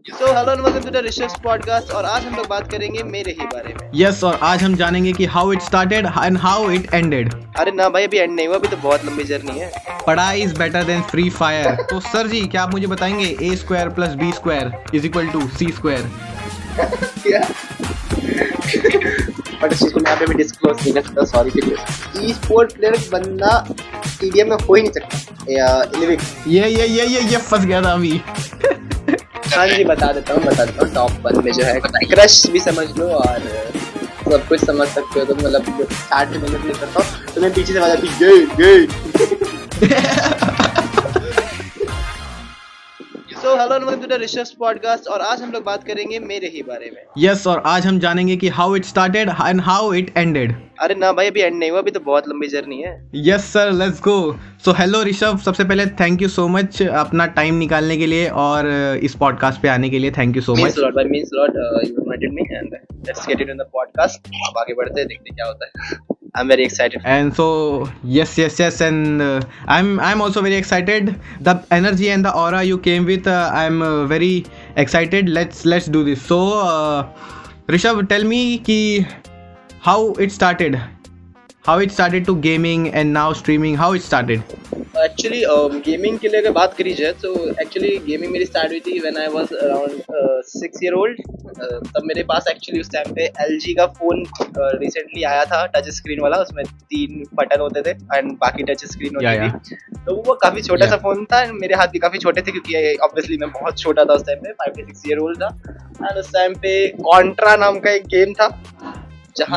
So hello and welcome to the Rishabh podcast. और आज हम लोग बात करेंगे मेरे ही बारे में। यस और आज हम जानेंगे कि how it started and how it ended. अरे ना भाई, अभी एंड नहीं हुआ, अभी तो बहुत लंबी जर्नी है। पढ़ाई is better than Free Fire. तो सर जी, क्या आप मुझे बताएंगे a square plus b square is equal to c square? क्या? बट इस चीज को मैं यहाँ पे भी डिस्क्लोज नहीं कर सकता, सॉरी के लिए। ई स्पोर्ट प्लेयर बनना टीडीएम में हो ही नहीं सकता या लिविंग। ये फंस गया था अभी। हाँ जी, बता देता हूँ। टॉप 1 में जो है क्रश भी समझ लो और सब कुछ समझ सकते हो। तो मतलब 60 मिनट नहीं करता हूँ तो मैं पीछे से आवाज आती गई। So hello and welcome to the Rishabh podcast. और आज हम लोग बात करेंगे मेरे ही बारे में। यस और आज हम जानेंगे कि how it started and how it ended. अरे ना भाई, अभी एंड नहीं हुआ, अभी तो बहुत लंबी जर्नी है। Yes sir, let's go. So hello Rishabh, सबसे पहले थैंक यू सो मच अपना टाइम निकालने के लिए और इस पॉडकास्ट पे आने के लिए thank you so much. Means lot you invited me and let's get it in the podcast. अब आगे बढ़ते हैं, देखते हैं क्या होता है। I'm very excited. And so yes, and I'm also very excited. The energy and the aura you came with, I'm very excited. Let's do this. So Rishabh, tell me ki how it started to gaming and now streaming. How it started? Actually gaming के लिए अगर बात करी जाए तो actually gaming मेरी start हुई थी when I was around 6 year old. तब मेरे पास एक्चुअली उस टाइम पे LG का फ़ोन रिसेंटली आया था, टच स्क्रीन वाला। उसमें 3 बटन होते थे एंड बाकी टच स्क्रीन होती थी। तो वो काफ़ी छोटा सा फ़ोन था एंड मेरे हाथ भी काफ़ी छोटे थे क्योंकि ऑब्वियसली मैं बहुत छोटा था उस टाइम पे, 5 to 6 ईयर ओल्ड था। एंड उस टाइम पे कॉन्ट्रा नाम का एक गेम था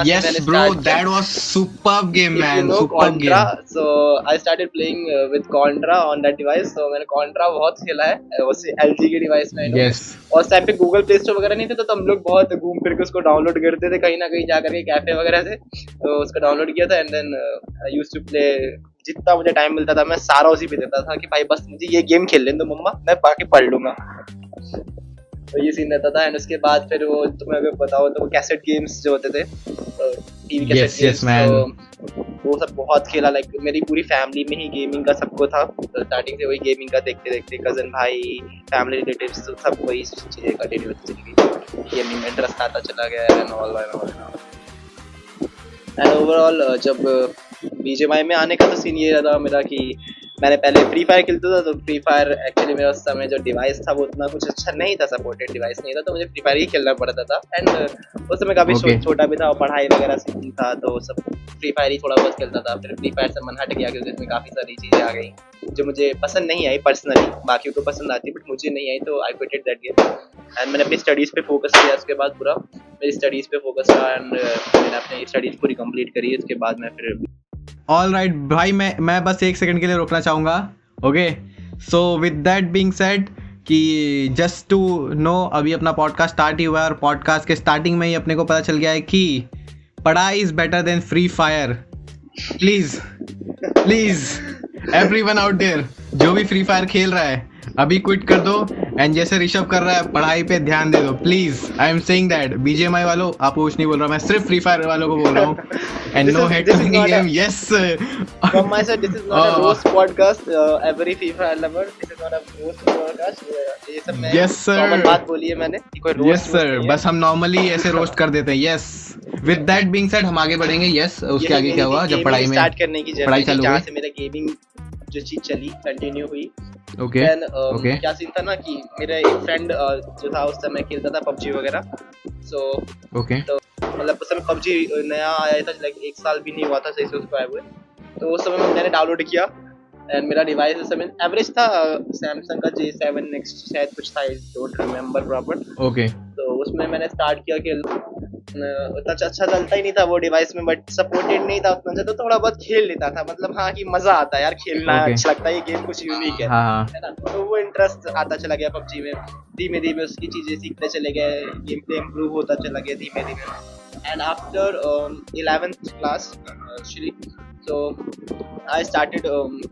Yes bro, that was superb game man, superb game. So I started playing with Contra on that device. So मैंने Contra बहुत खेला है उस LG के डिवाइस में। Yes. और उस टाइम पे Google Play Store वगैरह नहीं थे तो हम लोग बहुत घूम फिर के उसको डाउनलोड करते थे कहीं ना कहीं जा करके कैफे वगैरह से। तो उसको डाउनलोड किया था and then I used to play. जितना मुझे टाइम मिलता था मैं सारा उसी पे देता था कि भाई बस मुझे ये गेम खेल लेने दो मम्मा, मैं बाकी पढ़ लूंगा। तो ये सीन रहता था। एंड उसके बाद फिर वो तुम्हें अगर बताओ तो वो कैसेट गेम्स जो होते थे, टीवी कैसेट गेम्स, तो वो सब बहुत खेला। लाइक मेरी पूरी फैमिली में ही गेमिंग का सबको था। तो स्टार्टिंग से वही गेमिंग का देखते देखते कजन भाई, फैमिली रिलेटिव्स सब वही चीज़ें कंटिन्यू होती चली गई। गेमिंग में इंटरेस्ट आता चला गया एंड ऑल एंड ओवरऑल जब BGMI में आने का तो सीन ये रहा मेरा कि मैंने पहले फ्री फायर खेलता था। तो फ्री फायर एक्चुअली मेरा उस समय जो डिवाइस था वो उतना कुछ अच्छा नहीं था, सपोर्टेड डिवाइस नहीं था, तो मुझे फ्री फायर ही खेलना पड़ता था। एंड उस समय काफ़ी छोटा भी था और पढ़ाई वगैरह से था तो सब फ्री फायर ही थोड़ा बहुत खेलता था। फिर फ्री फायर से मन हट गया क्योंकि इसमें काफ़ी सारी चीज़ें आ गई जो मुझे पसंद नहीं आई पर्सनली। बाकी को पसंद आती बट मुझे नहीं आई, तो आई क्विटेड दैट गेम एंड मैंने अपनी स्टडीज़ पे फोकस किया। उसके बाद पूरा मेरी स्टडीज़ पे फोकस रहा एंड मैंने अपनी स्टडीज़ पूरी कंप्लीट करी। उसके बाद मैं फिर ऑल राइट भाई, मैं बस 1 सेकंड के लिए रोकना चाहूँगा। Okay, so with that being said कि जस्ट टू नो, अभी अपना पॉडकास्ट स्टार्ट ही हुआ है और पॉडकास्ट के स्टार्टिंग में ही अपने को पता चल गया है कि पढ़ाई is better than Free Fire. Please everyone out there जो भी फ्री फायर खेल रहा है अभी क्विट कर दो एंड जैसे ऋषभ कर रहा है पढ़ाई पे ध्यान दे दो please. I am saying that BGMI वालों, आपको कुछ नहीं बोल रहा, मैं सिर्फ फ्री फायर वालों को बोल रहा हूँ। And no hate to any game. Yes from my side, this is not a roast podcast. Every FIFA lover, this is not a roast podcast. ये सब मैं कॉमन बात बोली है मैंने कि कोई रोस्ट। यस सर, बस हम नॉर्मली ऐसे रोस्ट कर देते हैं। Yes, with that being said हम आगे बढ़ेंगे। यस, उसके आगे क्या हुआ जब पढ़ाई में स्टार्ट करने की पढ़ाई चालू जहाँ से मेरा गेमिंग जो चीज चली कंटिन्यू हुई। ओके, क्या सीन था ना कि मेरा एक फ्रेंड जो था उस समय खेलता था PUBG वगैरह। सो ओके, तो मतलब उस समय PUBG नया आया था, लाइक 1 साल भी नहीं हुआ था सही से उसको आए हुए। तो उस समय मैंने डाउनलोड किया एंड मेरा डिवाइस उस समय एवरेज था सैमसंग का J7 Next शायद कुछ था, I don't remember proper. Okay, तो उसमें मैंने स्टार्ट किया खेल। उतना अच्छा चलता ही नहीं था वो डिवाइस में, बट सपोर्टेड नहीं था उतना अच्छा, तो थोड़ा बहुत खेल लेता था। मतलब हाँ कि मजा आता है यार खेलना, अच्छा लगता है, ये गेम कुछ यूनिक है ना। तो वो इंटरेस्ट आता चला गया PUBG में। धीमे धीमे उसकी चीजें सीखते चले गए, गेम प्ले इम्प्रूव होता चला गया धीमे धीमे। And after 11th class actually, so I started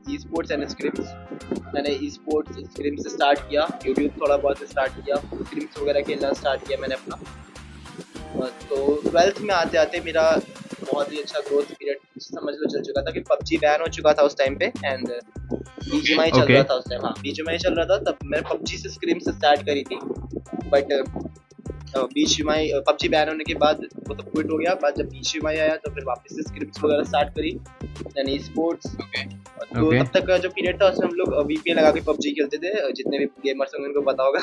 esports and scrims. मैंने esports scrims से स्टार्ट किया, YouTube थोड़ा बहुत स्टार्ट किया, scrims वगैरह खेलना स्टार्ट किया मैंने अपना। तो 12th में आते आते मेरा बहुत ही अच्छा ग्रोथ पीरियड समझ लो चल चुका था कि PUBG बैन हो चुका था उस टाइम पे एंड BGMI चल रहा था उस टाइम। हाँ, BGMI चल रहा था, तब मैंने PUBG से स्क्रीम से स्टार्ट करी थी बट BGMI PUBG बैन होने के बाद वो तो क्विट हो गया। बाद जब BGMI आया तो फिर वापस से स्क्रिप्ट्स वगैरह स्टार्ट करी, यानी स्पोर्ट्स। तो तब तक का जो पीरियड था उसमें हम लोग VPN लगा के PUBG खेलते थे, जितने भी गेमर्स होंगे उनको पता होगा।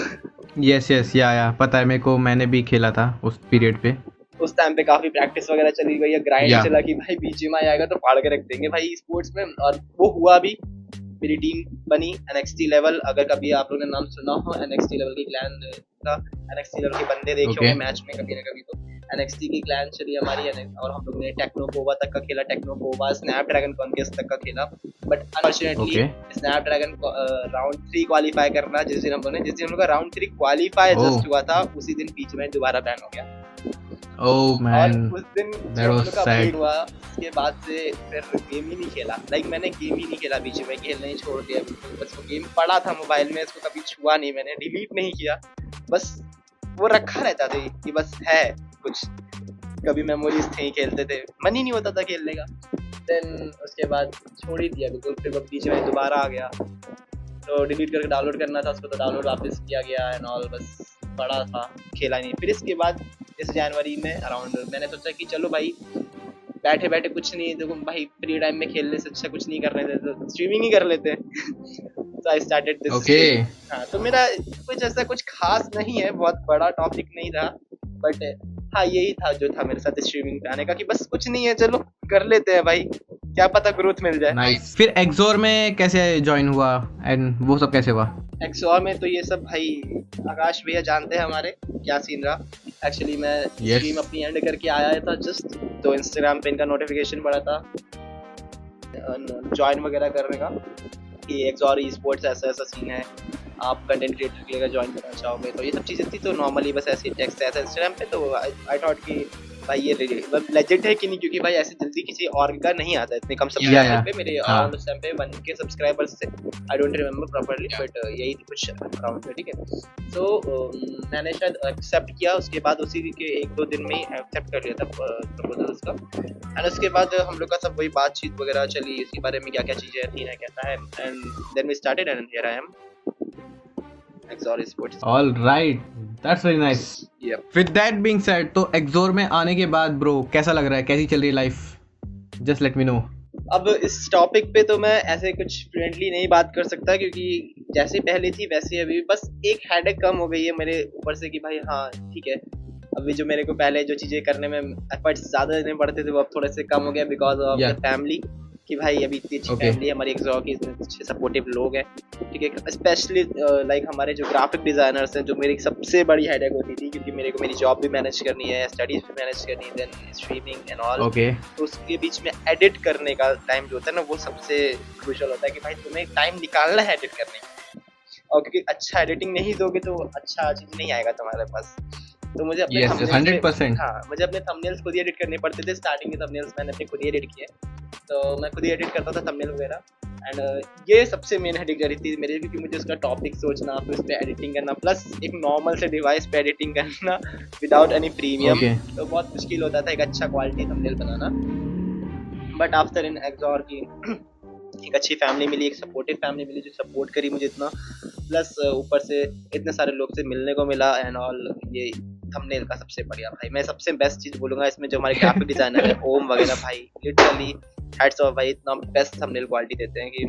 यस यस या पता है मेरे को, मैंने भी खेला था उस पीरियड पे। उस टाइम पे काफी प्रैक्टिस वगैरह चली गई है, ग्राइंड चला कि भाई BGMI आएगा तो फाड़ के रख देंगे भाई स्पोर्ट्स में, और वो हुआ भी। मेरी टीम बनी NXT लेवल, अगर कभी आप लोगों ने नाम सुना हो NXT लेवल की क्लैन का, NXT लेवल के बंदे देखे होंगे मैच में कभी ना कभी, तो NXT की क्लैन चली हमारी। और हम लोग ने टेक्नोपोवा तक का खेला, टेक्नोपोवा स्नैपड्रैगन कॉन्क्वेस्ट तक का खेला। But unfortunately Snapdragon round 3 qualify करना, जिस दिन हम लोग का राउंड 3 क्वालिफाई जस्ट हुआ था, उसी दिन बीच में दोबारा बैन हो गया। Oh man, उस दिन that was sad. हुआ, उसके बाद से फिर गेम ही नहीं खेला। मैंने गेम ही नहीं खेला, बीच में खेलना ही छोड़ दिया बिल्कुल। बस वो गेम पड़ा था मोबाइल में, उसको कभी छुआ नहीं मैंने, डिलीट नहीं किया, बस वो रखा रहता था कि बस है कुछ, कभी मेमोरीज थे, खेलते थे, मन ही नहीं होता था खेलने का। देन उसके बाद छोड़ ही दिया बिल्कुल। फिर वो बीच में दोबारा आ गया तो डिलीट करके डाउनलोड करना था उसको, तो डाउनलोड वापस किया गया एंड ऑल, बस पड़ा था, खेला नहीं। फिर इसके बाद इस जनवरी में अराउंड मैंने सोचा कि चलो भाई बैठे बैठे कुछ नहीं, देखो भाई फ्री टाइम में खेलने से अच्छा कुछ नहीं करने थे तो स्ट्रीमिंग ही कर लेते हैं। तो आई स्टार्टेड दिस। हाँ, तो मेरा कुछ ऐसा कुछ खास नहीं है, बहुत बड़ा टॉपिक नहीं था, बट हाँ यही था जो था मेरे साथ स्ट्रीमिंग पे आने का, कि बस कुछ नहीं है, चलो कर लेते हैं भाई, क्या पता ग्रोथ मिल जाए। नाइस। फिर एक्सोर में कैसे ज्वाइन हुआ एंड वो सब कैसे हुआ? एक्सोर में तो ये सब भाई आकाश भैया जानते हैं हमारे क्या सीन रहा। एक्चुअली मैं स्ट्रीम अपनी एंड करके आया था जस्ट, तो इंस्टाग्राम पे इनका नोटिफिकेशन पड़ा था ज्वाइन वगैरह करने का कि एक्सोर ई स्पोर्ट्स ऐसा ऐसा सीन है, आप कंटेंट क्रिएटर के लिए ज्वाइन करना चाहोगे, तो ये सब चीज़ें थी। तो नॉर्मली बस ऐसे टेक्स्ट आया था इंस्टाग्राम पे, तो आई थॉट कि भाई ये लेजेंड है कि नहीं, क्योंकि भाई ऐसे जल्दी किसी और का नहीं आता इतने कम सब्सक्राइबर पे। मेरे अराउंड उस टाइम पे 1K सब्सक्राइबर्स थे, I don't remember properly, but यही कुछ अराउंड पे, ठीक है। तो मैंने शायद एक्सेप्ट किया, उसके बाद उसी के 1-2 दिन में ही एक्सेप्ट कर लिया था प्रपोजल उसका। एंड उसके बाद हम लोग का सब वही बातचीत वगैरह चली, इसके बारे में क्या क्या चीज़ें थी ना कैसा है, and then we started and here I am Exor Sports. All right, that's very nice. Yep. With that being said, तो एक्सोर में आने के बाद ब्रो कैसा लग रहा है, कैसी चल रही है life? Just let me know. अब इस टॉपिक पे तो मैं ऐसे कुछ फ्रेंडली नहीं बात कर सकता, क्योंकि जैसे पहले थी वैसे अभी बस एक हेडेक कम हो गई है मेरे ऊपर से कि भाई हाँ ठीक है, अभी जो मेरे को पहले जो चीज़ें करने में एफर्ट्स ज़्यादा देने पड़ते थे वो अब थोड़े से कम हो गया बिकॉज ऑफ द फैमिली, कि भाई अभी इतनी अच्छी फैमिली है हमारी एक्सोर की, इतने अच्छे सपोर्टिव लोग हैं, ठीक है। स्पेशली लाइक हमारे जो ग्राफिक डिज़ाइनर्स हैं, जो मेरी सबसे बड़ी हेडेक होती थी, क्योंकि मेरे को मेरी जॉब भी मैनेज करनी है, स्टडीज भी मैनेज करनी है, देन स्ट्रीमिंग एंड ऑल, तो उसके बीच में एडिट करने का टाइम जो होता है ना, वो सबसे क्रूशियल होता है कि भाई तुम्हें टाइम निकालना है एडिट करने का, और क्योंकि अच्छा एडिटिंग नहीं दोगे तो अच्छा चीज़ नहीं आएगा तुम्हारे पास। तो मुझे अपने 100%। हाँ, मुझे अपने थंबनेल्स खुद ही एडिट करने पड़ते थे। स्टार्टिंग के थंबनेल्स मैंने अपने खुद ही एडिट किए, तो मैं खुद ही एडिट करता था थंबनेल वगैरह, एंड ये सबसे मेन हेडेक रही थी मेरे, क्योंकि मुझे उसका टॉपिक सोचना, फिर उस पर एडिटिंग करना, प्लस एक नॉर्मल से डिवाइस पे एडिटिंग करना विदाउट एनी प्रीमियम, तो बहुत मुश्किल होता था एक अच्छा क्वालिटी थंबनेल बनाना। बट आफ्टर इन एक्सोर की एक अच्छी फैमिली मिली, एक सपोर्टिव फैमिली मिली जो सपोर्ट करी मुझे इतना, प्लस ऊपर से इतने सारे लोग से मिलने को मिला एंड ऑल। ये थंबनेल का सबसे बढ़िया भाई, मैं सबसे बेस्ट चीज़ बोलूँगा इसमें, जो हमारे ग्राफिक डिजाइनर है ओम वगैरह, भाई लिटरली हैट्स ऑफ भाई, इतना बेस्ट थंबनेल क्वालिटी देते हैं कि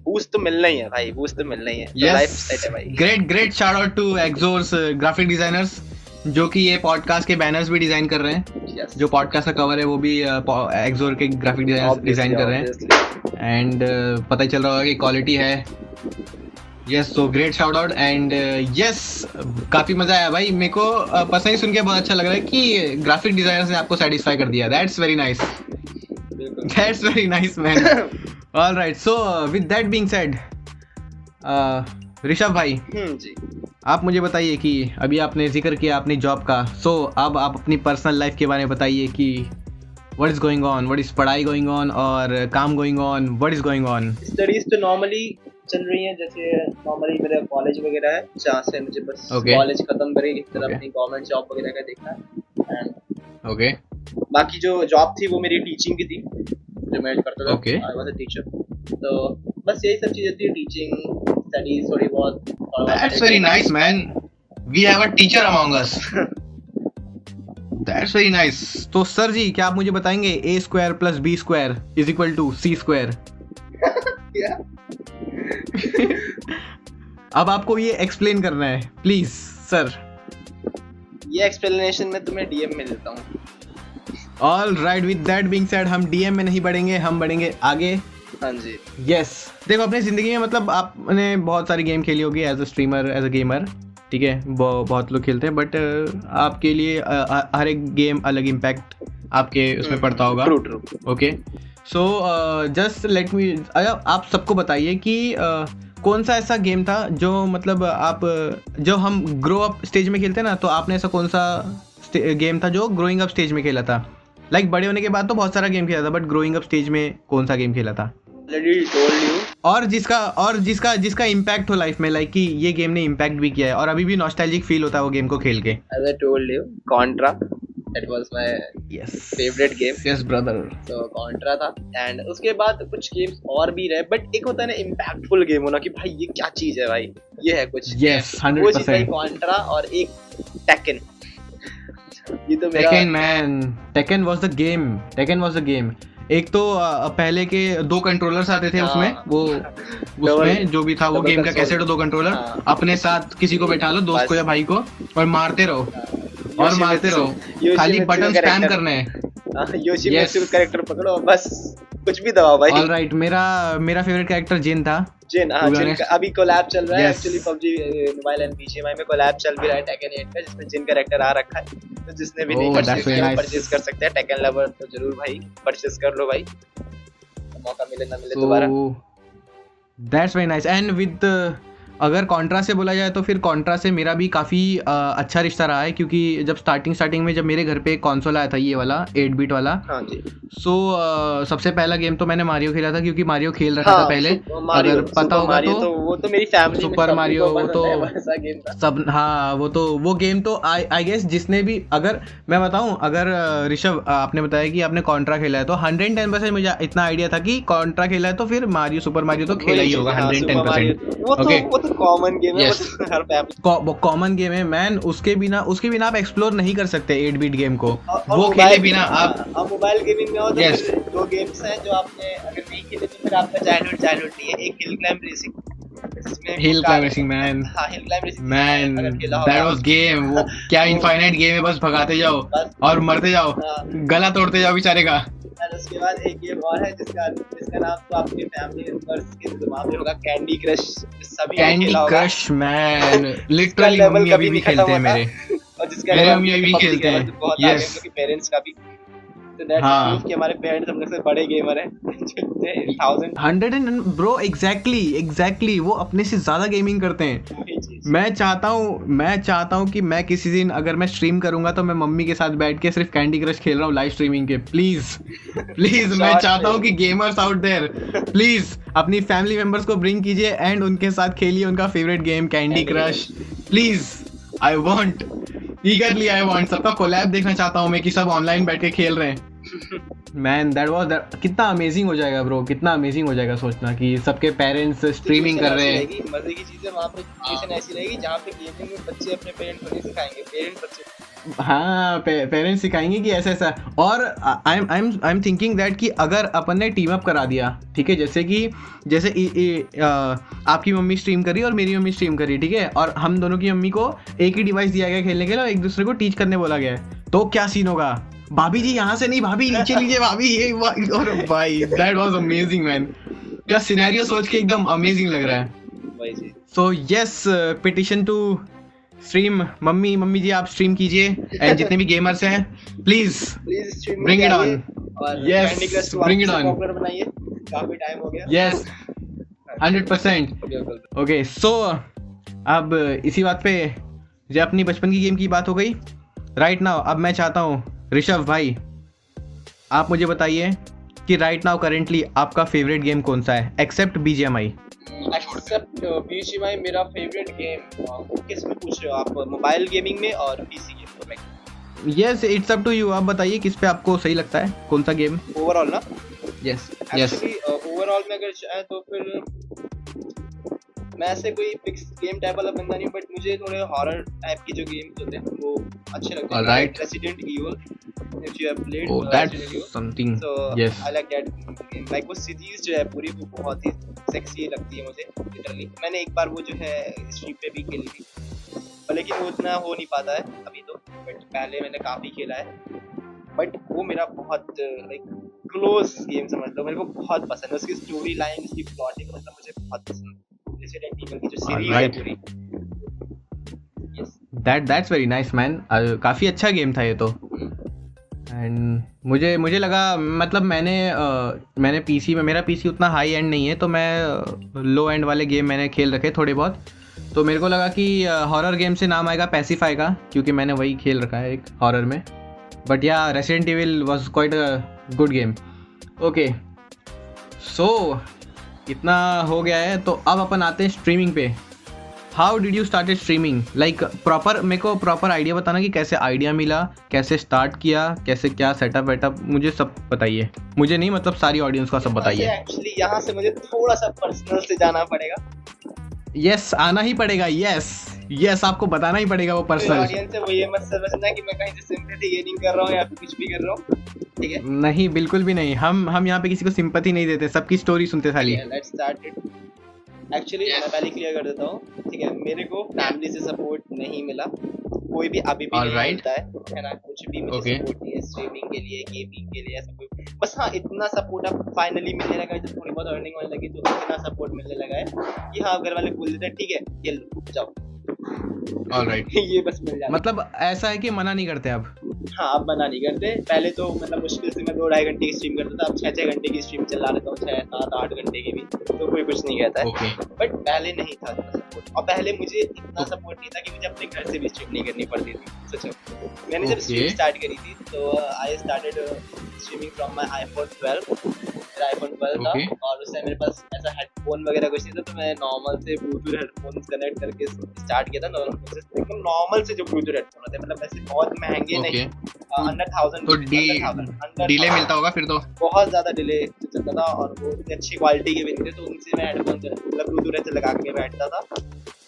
बूस्ट तो मिलना ही है भाई, बूस्ट तो मिलना ही है। Yes, लाइफ सेट है भाई। Great shout out to Exorse graphic designers, जो कि ये पॉडकास्ट के बैनर्स भी डिजाइन कर रहे हैं। yes. जो पॉडकास्ट का कवर है वो भी एक्सोर के ग्राफिक डिजाइन कर रहे हैं, एंड पता ही चल रहा होगा कि क्वालिटी है। Yes, so great shout out and yes, काफी मजा आया भाई मेरे को, पर्सनली सुन के बहुत अच्छा लग रहा है कि ग्राफिक डिजाइनर्स ने आपको सेटिस्फाई कर दिया। That's very nice, that's very nice man. Alright, so with that being said, Rishabh भाई जी, आप मुझे बताइए कि अभी आपने जिक्र किया अपनी जॉब का, सो अब आप अपनी पर्सनल लाइफ के बारे में बताइए कि what is going on, what is पढ़ाई गोइंग ऑन और काम going on, what is going on? Studies तो नॉर्मली चल रही है, जैसे नॉर्मली मेरा कॉलेज वगैरह है, जहाँ से मुझे बस कॉलेज खत्म करे एक तरफ अपनी गवर्नमेंट जॉब वगैरह का देखना है, एंड बाकी जो जॉब थी वो मेरी टीचिंग की थी, जो मैं करता था, आई वाज अ टीचर, तो बस यही सब चीजें थी, टीचिंग, स्टडीज थोड़ी बहुत। That's very nice man, We have a teacher among us. That's very nice. तो सर जी क्या आप मुझे बताएंगे a square plus b square is equal to c square? क्या? अब आपको ये एक्सप्लेन करना है प्लीज सर. ये एक्सप्लेनेशन मैं तुम्हें डीएम में देता हूँ. All right, with that being said हम डीएम में नहीं बढ़ेंगे, हम बढ़ेंगे आगे. हाँ जी. यस देखो अपनी जिंदगी में मतलब आपने बहुत सारी गेम खेली होगी as a streamer, as a gamer, ठीक है. बहुत लोग खेलते हैं बट आपके लिए हर एक गेम अलग इम्पैक्ट आपके उसमें पड़ता होगा. Okay so just let me, आप सबको बताइए कि कौन सा ऐसा गेम था जो मतलब आप जो हम ग्रो अप स्टेज में खेलते हैं ना, तो आपने ऐसा कौन सा गेम था जो ग्रोइंग अप स्टेज में खेला था? लाइक बड़े होने के बाद तो बहुत सारा गेम खेला था बट ग्रोइंग अप स्टेज में कौन सा गेम खेला था? और जिसका इम्पैक्ट हो लाइफ में, लाइक कि ये गेम ने इम्पैक्ट भी किया है और अभी भी नॉस्टैल्जिक फील होता है वो गेम को खेल के. As I told you, Contra. That was my favorite game. Yes brother. So Contra था and उसके बाद कुछ गेम्स और भी रहे बट एक होता है ना इम्पैक्टफुल गेम होना कि भाई ये क्या चीज है भाई, ये है कुछ. Yes 100%. Contra और एक Tekken. ये तो मेरा Tekken man, Tekken was the game. एक तो पहले के 2 कंट्रोलर्स आते थे उसमें, वो उसमें जो भी था वो गेम का कैसेट, 2 कंट्रोलर अपने साथ किसी को बैठा लो, दोस्त को या भाई को, और मारते रहो खाली बटन स्पैम करना है. योशिमित्सु कैरेक्टर पकड़ो बस, कुछ भी दबाओ भाई. ऑलराइट, मेरा फेवरेट कैरेक्टर जिन था. जिन अभी कोलैब चल रहा है actually PUBG mobile and BGMI में कोलैब चल भी रहा है Tekken 8 का, जिसमें जिन कैरेक्टर आ रखा है. तो जिसने भी नहीं परचेज किया परचेज कर सकते हैं. Tekken लवर तो जरूर भाई परचेज कर लो भाई, मौका मिले ना मिले दोबारा. That's very nice. And with अगर कॉन्ट्रा से बोला जाए तो फिर कॉन्ट्रा से मेरा भी काफ़ी अच्छा रिश्ता रहा है, क्योंकि जब स्टार्टिंग में जब मेरे घर पे एक कंसोल आया था ये वाला 8 बिट वाला. हाँ जी. सो सबसे पहला गेम तो मैंने मारियो खेला था, क्योंकि मारियो खेल रखा था पहले. अगर पता होगा तो वो तो मेरी फैमिली में सुपर मारियो वो तो ऐसा गेम था सब. हाँ वो गेम तो आई गेस जिसने भी, अगर मैं बताऊं, अगर ऋषभ आपने बताया कि आपने कॉन्ट्रा खेला है तो 110% मुझे इतना आइडिया था कि कॉन्ट्रा खेला है तो फिर मारियो सुपर मारियो तो खेला ही होगा 110%. ओके कॉमन गेम है, वो हर फैमिली कॉमन गेम है मैन. उसके बिना आप एक्सप्लोर नहीं कर सकते 8 बिट गेम को. वो खेले बिना आप मोबाइल गेमिंग में हो तो 2 गेम्स हैं जो आपने अगर नहीं खेले तो फिर आपका चाइल्डहुड नहीं है. एक हिल क्लाइंब रेसिंग मैन. हाँ, hill climb racing man, that was game. वो क्या इनफाइनाइट गेम है, बस भगाते जाओ और मरते जाओ, गला तोड़ते जाओ बेचारे का. और उसके बाद एक गेम और है जिसका नाम तो आपके फैमिली मेंबर्स के दिमाग में होगा, कैंडी क्रश. सभी candy crush man, literally mummy अभी भी खेलते हैं मेरे, और जिसका मेरे मम्मी अभी भी खेलते हैं. यस, पेरेंट्स का भी. तो दैट मींस कि हमारे पेरेंट्स हम लोग से बड़े गेमर हैं. 100 ब्रो, एग्जैक्टली वो अपने से ज्यादा गेमिंग करते हैं. मैं चाहता हूँ कि मैं किसी दिन अगर मैं स्ट्रीम करूंगा तो मैं मम्मी के साथ बैठ के सिर्फ कैंडी क्रश खेल रहा हूँ लाइव स्ट्रीमिंग के. प्लीज मैं चाहता हूँ कि गेमर्स आउट देयर प्लीज अपनी फैमिली मेंबर्स को ब्रिंग कीजिए एंड उनके साथ खेलिए उनका favourite game candy crush. Please I want सबका कोलैब देखना चाहता हूँ मैं कि सब ऑनलाइन बैठ के खेल रहे हैं. मैन दैट कितना अमेजिंग हो जाएगा ब्रो, कितना अमेजिंग हो जाएगा सोचना कि सबके पेरेंट्स स्ट्रीमिंग कर रहे हैं. मजे की चीज है वहाँ पे. एजुकेशन ऐसी रहेगी जहाँ पे गेमिंग में बच्चे अपने पेरेंट्स को नहीं सिखाएंगे, पेरेंट्स बच्चे. हाँ, पेरेंट्स सिखाएंगे कि ऐसा. और आई एम थिंकिंग दैट कि अगर अपन ने टीम अप करा दिया, ठीक है, जैसे आपकी मम्मी स्ट्रीम करी और मेरी मम्मी स्ट्रीम करी, ठीक है, और हम दोनों की मम्मी को एक ही डिवाइस दिया गया खेलने के लिए और एक दूसरे को टीच करने बोला गया है, तो क्या सीन होगा? भाभी जी यहाँ से नहीं, भाभी नीचे लीजिए, भाभी ये. और भाई दैट वाज अमेजिंग मैन. क्या सिनेरियो सोच के एकदम अमेजिंग लग रहा है. So yes, petition to stream. Mummy ji आप स्ट्रीम कीजिए एंड जितने भी गेमर्स हैं please bring it on. Yes, bring it on. काफी टाइम हो गया. यस 100%. ओके सो अब इसी बात पे जो अपनी बचपन की गेम की बात हो गई राइट नाउ, अब मैं चाहता हूँ ऋषभ भाई आप मुझे बताइए कि राइट नाउ करेंटली आपका फेवरेट गेम कौन सा है एक्सेप्ट BGMI? एक्सेप्ट BGMI मेरा फेवरेट गेम किस में पूछ रहे हो आप, मोबाइल गेमिंग में और PC गेम में? Yes, it's up to you. आप बताइए किस पे आपको सही लगता है, कौन सा गेम ओवरऑल ना? यस एक्चुअली ओवरऑल में अगर चाहे तो फिर मैं ऐसे कोई फिक्स गेम टाइप वाला बंदा नहीं, बट मुझे थोड़े हॉरर टाइप की जो गेम्स होते हैं वो अच्छे लगते हैं। Alright. Resident evil, if you have played Oh, Resident that's Evil, something. so Yes. I like that game. Like वो सीरीज जो है पूरी वो बहुत ही सेक्सी लगती है मुझे लिटरली। मैंने एक बार वो जो है स्ट्रीम पे भी खेली थी, पर लेकिन वो उतना हो नहीं पाता है अभी तो, बट पहले मैंने काफी खेला है। बट वो मेरा बहुत लाइक क्लोज गेम समझ लो, मेरे को बहुत पसंद है। उसकी स्टोरी लाइन, उसकी प्लॉटिंग मतलब मुझे बहुत पसंद है। रेसिडेंट ईवल की जो सीरीज है Alright. पूरी। Yes. That's very nice man. काफी अच्छा गेम था ये तो। एंड मुझे लगा मतलब मैंने पीसी में, मेरा पीसी उतना हाई एंड नहीं है तो मैं लो एंड वाले गेम मैंने खेल रखे थोड़े बहुत, तो मेरे को लगा कि हॉरर गेम से नाम आएगा पैसिफाई का, क्योंकि मैंने वही खेल रखा है एक हॉरर में। बट या resident evil was quite a good game. Okay, so इतना हो गया है तो अब अपन आते हैं स्ट्रीमिंग पे। How did you started streaming? Like proper मेरे को प्रॉपर आइडिया बताना कि कैसे आइडिया मिला, कैसे स्टार्ट किया, कैसे क्या सेटअप वेटअप, मुझे सब बताइए। मुझे नहीं मतलब सारी ऑडियंस का सब बताइए। एक्चुअली यहाँ से मुझे थोड़ा सा पर्सनल से जाना पड़ेगा। यस, आना ही पड़ेगा। यस, आपको बताना ही पड़ेगा वो पर्सनल। ऑडियंस से वो ये मत समझना कि मैं कहीं से सिंपैथी गेनिंग कर रहा हूँ या फिर कुछ भी कर रहा हूँ, ठीक है? नहीं, बिल्कुल भी नहीं। हम यहाँ पे किसी को सिंपैथी नहीं देते, सबकी स्टोरी सुनते खाली। Let's start it. एक्चुअली मैं पहले क्लियर कर देता हूँ, ठीक है? मेरे को फैमिली से सपोर्ट नहीं मिला, कोई भी अभी भी नहीं मिलता है ना, कुछ भी मुझे सपोर्ट नहीं है स्ट्रीमिंग के लिए, गेमिंग के लिए, ऐसा कोई। बस हाँ, इतना सपोर्ट अब फाइनली मिलने लगा है, जब थोड़ी बहुत अर्निंग होने लगी तो इतना सपोर्ट मिलने लगा है कि हाँ, घर वाले बोल देते हैं ठीक है खेल लो जाओ। ऑलराइट। ये बस मिल जाता है। मतलब ऐसा है कि मना नहीं करते अब? हाँ, अब मना नहीं करते। पहले तो मतलब मुश्किल से मैं 2-2.5 घंटे की स्ट्रीम करता था, अब 6-6 घंटे की स्ट्रीम चला लेता हूँ, 6-7-8 घंटे की भी, तो कोई कुछ नहीं कहता है। बट पहले नहीं था इतना सपोर्ट, और पहले मुझे इतना सपोर्ट नहीं था कि मुझे अपने घर से भी स्ट्रीम नहीं करनी पड़ती थी। सोचो, मैंने जब स्ट्रीम स्टार्ट करी थी तो I started streaming from my iPhone 12। मेरा आईफोन 12 था और उस टाइम मेरे पास ऐसा हेडफोन वगैरह कुछ नहीं था, तो मैं नॉर्मल से ब्लूटूथ हेडफोन्स कनेक्ट करके स्टार्ट किया था। एकदम नॉर्मल से जो ब्लूटूथ हेडफोन होते हैं, मतलब ऐसे बहुत महंगे नहीं, अंडर 1000। तो डिले मिलता होगा फिर तो? बहुत ज्यादा डिले चलता था और वो इतनी अच्छी क्वालिटी के भी नहीं थे, तो उनसे मैं हेडफोन मतलब ब्लूटूथ ऐसे लगा के बैठता था।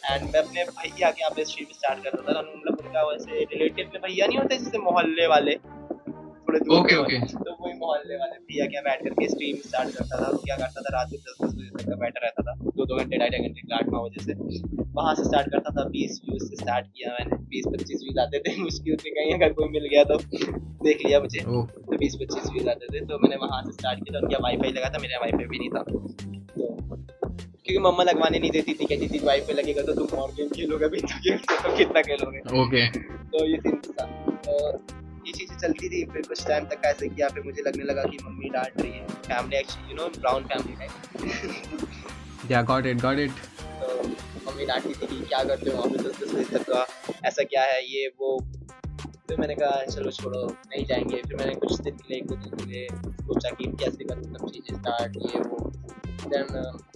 एंड मैं अपने भैया के यहाँ पे स्ट्रीम स्टार्ट करता था, मतलब उनका वैसे रिलेटिव में भैया नहीं होते जैसे मोहल्ले वाले थोड़े दूर के, तो वही मोहल्ले वाले भैया के यहाँ बैठ करके स्ट्रीम स्टार्ट करता था। क्या करता था, रात के 10-10 बजे तक बैठा रहता था, 2-2 घंटे 2.5 घंटे 8-9 बजे से वहाँ से स्टार्ट करता था। 20 व्यूज से स्टार्ट किया मैंने, 20-25 व्यूज आते थे मुश्किल से, कहीं अगर कोई मिल गया तो देख लिया मुझे, तो 20-25 व्यूज आते थे। तो मैंने वहाँ से स्टार्ट किया, तो उनका वाईफाई लगा था, मेरा वाईफाई भी नहीं था, तो क्योंकि मम्मा लगवाने नहीं देती थी, कहती थी वाईफाई लगेगा तो तुम और गेम खेलोगे, भी तो कितना खेलोगे। तो ये सीन था, तो ये चीजें चलती थी। फिर कुछ टाइम तक ऐसे किया, फिर मुझे लगने लगा कि मम्मी डांट रही है, family actually you know brown family type. या गॉट इट तो मम्मी डांटती थी कि क्या करते हो वहाँ पे 10-10 बजे तक का, ऐसा क्या है ये वो। फिर मैंने कहा चलो छोड़ो, नहीं जाएंगे। फिर मैंने कुछ दिन के लिए सोचा कि कैसे करूँ सब चीज़ें स्टार्ट, ये वो। देन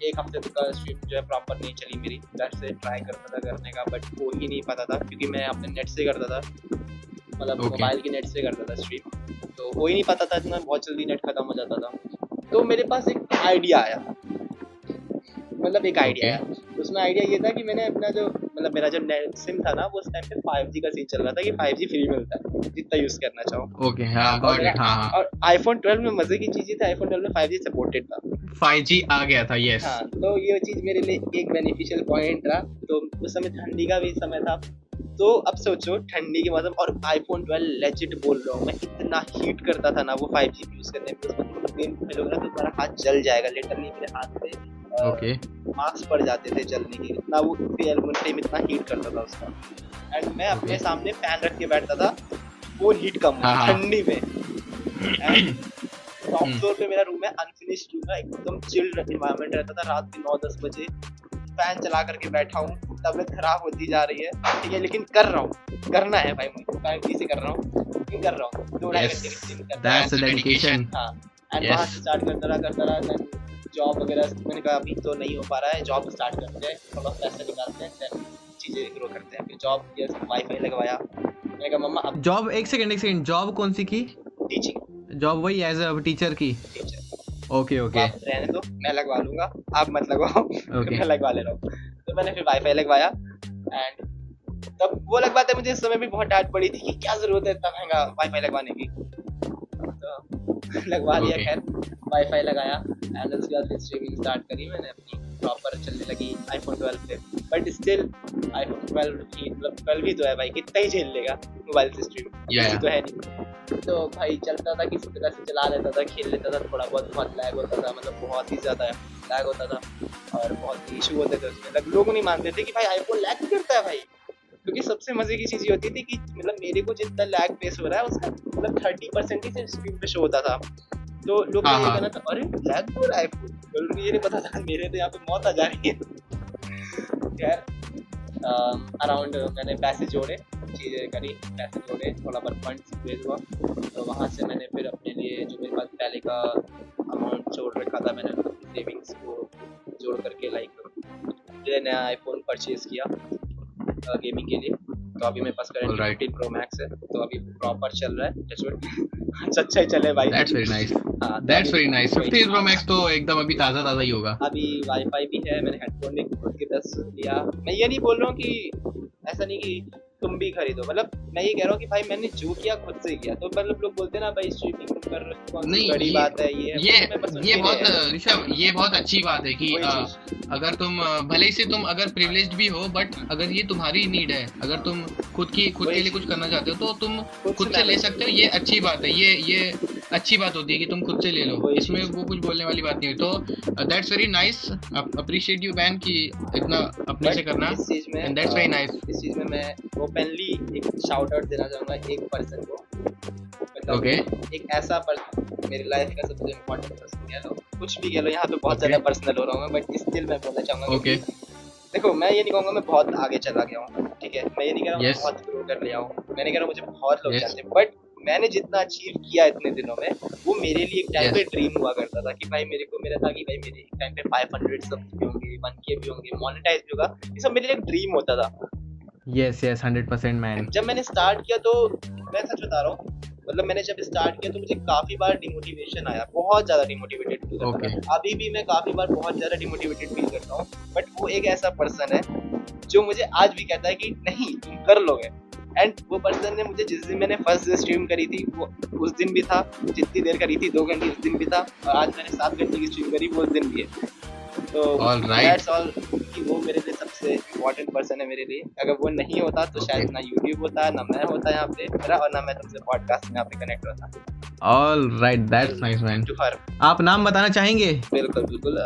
1 हफ्ते तक का स्ट्रीम जो है प्रॉपर नहीं चली मेरी, घर से ट्राई करता था करने का, बट हो ही नहीं पाता था, क्योंकि मैं अपने नेट से करता था, मतलब मोबाइल की नेट से करता था स्ट्रीम, तो हो ही नहीं पाता था इतना, बहुत जल्दी नेट खत्म हो जाता था। तो मेरे पास एक आइडिया आया, आया। उसमें आइडिया ये था कि मैंने अपना जो मतलब मेरा जो नेट सिम था ना, वो उस टाइम पे 5G का सीन चल रहा था कि 5G फ्री मिलता है जितना यूज करना चाहो। ओके, हाँ गॉट इट। हाँ, और आईफोन 12 में मजे की चीज थी, आईफोन 12 में 5G सपोर्टेड था, 5G आ गया था। यस। हाँ, तो ये चीज मेरे लिए एक बेनिफिशियल पॉइंट रहा। तो उस समय ठंडी का भी समय था, तो अब सोचो ठंडी के मौसम और आईफोन 12 लेजिट बोल रहा हूँ मैं, इतना हीट करता था ना वो 5G यूज करने में, गेम खेलोगे ना तो तुम्हारा हाथ जल जाएगा, लिटरली मेरे हाथ पे मार्क्स पड़ जाते थे जलने के, इतना वो टाइम इतना हीट करता था उसका। एंड मैं अपने सामने फैन रख के बैठता था, वो हीट कम ठंडी में। टॉप फ्लोर पे मेरा रूम है, अनफिनिश्ड रूम है, एकदम चिल्ड एनवायरनमेंट रहता था। रात के 9-10 बजे फैन चला करके बैठा हूँ, तबीयत खराब होती जा रही है, ठीक है, लेकिन कर रहा हूँ, करना है भाई, मुझे 5G से कर रहा हूँ, लेकिन कर रहा हूँ 2-2.5 घंटे की स्ट्रीम करता हूँ। That's dedication. हाँ, एंड वहाँ से स्टार्ट करता रहा जॉब वगैरह। मैंने कहा अभी तो नहीं हो पा रहा है, जॉब स्टार्ट करते हैं, थोड़ा पैसा निकालते हैं, देन चीजें ग्रो करते हैं। फिर जॉब किया, वाईफाई लगवाया। मैंने कहा मम्मा अब जॉब, एक सेकंड, जॉब कौन सी की? टीचिंग जॉब, वही एज अ टीचर की? ओके रहने दो, मैं लगवा लूंगा, आप मत लगवाओ। मैं लगवा ले रहा हूँ। तो मैंने फिर वाईफाई लगवाया एंड तब वो लगवाते मुझे इस समय भी बहुत डांट पड़ी थी कि क्या जरूरत है इतना महंगा वाईफाई लगवाने की, तो लगवा लिया। खैर वाईफाई लगाया एंड उसके बाद फिर स्ट्रीमिंग स्टार्ट करी मैंने अपनी, प्रॉपर चलने लगी आईफोन 12 पे। बट स्टिल आईफोन 12 ही मतलब 12 ही तो है भाई, कितना ही झेल लेगा मोबाइल से स्ट्रीम, तो है नहीं। तो भाई चलता था किसी तरह से, चला लेता था, खेल लेता था, थोड़ा बहुत लैग होता था, मतलब बहुत ही ज्यादा लैग होता था और बहुत इशू होते थे उसमें। लोग नहीं मानते थे कि भाई आईफोन लैग क्यों करता है भाई, क्योंकि सबसे मजे की चीज ये होती थी कि मतलब मेरे को जितना लैग फेस हो रहा है उसका मतलब 30% ही सिर्फ स्क्रीन पे शो होता था। तो लोग ये कहना था अरे लैग हो रहा है आईफोन, तो लोग ये नहीं पता था मेरे तो यहाँ पे मौत आ जा रही है। खैर अराउंड मैंने पैसे जोड़े, चीजें करी, पैसे जोड़े, थोड़ा बहुत फंड्स रेज हुआ, तो वहाँ से मैंने फिर अपने लिए जो मेरे पास पहले का अमाउंट जोड़ रखा था मैंने सेविंग्स को जोड़ करके लाइक नया आईफोन परचेज किया गेमिंग के लिए। तो अभी मेरे पास करंट 15 प्रो मैक्स है, तो अभी प्रॉपर चल रहा है, अच्छा ही चले भाई। That's very nice, that's very nice. 15 pro max तो एकदम अभी ताज़ा ही होगा। अभी वाईफाई भी है, मैंने हेडफोन भी खुद के 10 लिया। मैं ये नहीं बोल रहा हूँ कि ऐसा नहीं कि तुम भी खरीदो, मतलब मैं ये कह रहा हूँ कि भाई मैंने जो किया खुद से किया। तो मतलब लोग बोलते हैं ना भाई स्ट्रीमिंग कर कौन सी बड़ी बात है, ये बहुत ऋषभ, ये बहुत अच्छी बात है कि अगर तुम भले ही से तुम अगर प्रिविलेज्ड भी हो, बट अगर ये तुम्हारी नीड है, अगर तुम खुद के लिए कुछ करना चाहते हो तो तुम खुद से ले सकते हो। ये अच्छी बात है, ये अच्छी बात होती है कि तुम खुद से ले लो, इसमें वो कुछ बोलने वाली बात नहीं है। तो that's very nice, appreciate you man कि इतना अपने से करना, एंड दैट्स वेरी नाइस। इस चीज में मैं ओपनली एक शाउट आउट देना चाहूंगा एक पर्सन को, ओके, एक ऐसा पर्सन मेरी लाइफ का सबसे इम्पोर्टेंट पर्सन कह लो, कुछ भी कह लो, यहाँ पे बहुत ज्यादा पर्सनल हो रहा हूँ मैं, बट स्टिल मैं बोलना चाहूंगा ओके। देखो मैं ये नहीं कहूँगा मैं बहुत आगे चला गया हूँ, ठीक है, मैं ये नहीं कह रहा हूँ Yes. बहुत ग्रो कर लिया हूँ, मैं नहीं कह रहा हूँ मुझे बहुत लोग Yes. जानते हैं, बट मैंने जितना अचीव किया इतने दिनों में वो मेरे लिए एक टाइम पे ड्रीम हुआ करता था कि भाई मेरा था कि भाई मेरे एक टाइम पे 500 सब भी होंगे, 1K भी होंगे, मोनेटाइज भी होगा, ये सब मेरे लिए एक ड्रीम होता था। Yes 100% man. जब मैंने स्टार्ट किया तो मैं सच बता रहा हूँ, मतलब मैंने जब स्टार्ट किया तो मुझे काफी बार डिमोटिवेशन आया, बहुत ज्यादा डिमोटिवेटेड फील करता था। अभी भी मैं काफी बार बहुत ज्यादा डिमोटिवेटेड फील करता हूँ, बट वो एक ऐसा पर्सन है जो मुझे आज भी कहता है कि नहीं तुम कर लोगे। एंड वो पर्सन ने मुझे जिस दिन मैंने फर्स्ट स्ट्रीम करी थी वो उस दिन भी था, जितनी देर करी थी 2 घंटे उस दिन भी था, और आज मैंने 7 घंटे की स्ट्रीम करी वो उस दिन भी है। तो दैट्स ऑल कि वो मेरे लिए सबसे इम्पोर्टेंट पर्सन है मेरे लिए। अगर वो नहीं होता तो शायद ना यूट्यूब होता, ना मैं होता यहाँ पे मेरा, और ना मैं तुमसे पॉडकास्ट में यहाँ पे कनेक्ट होता। All right, that's nice man. आप नाम बताना चाहेंगे? बिल्कुल,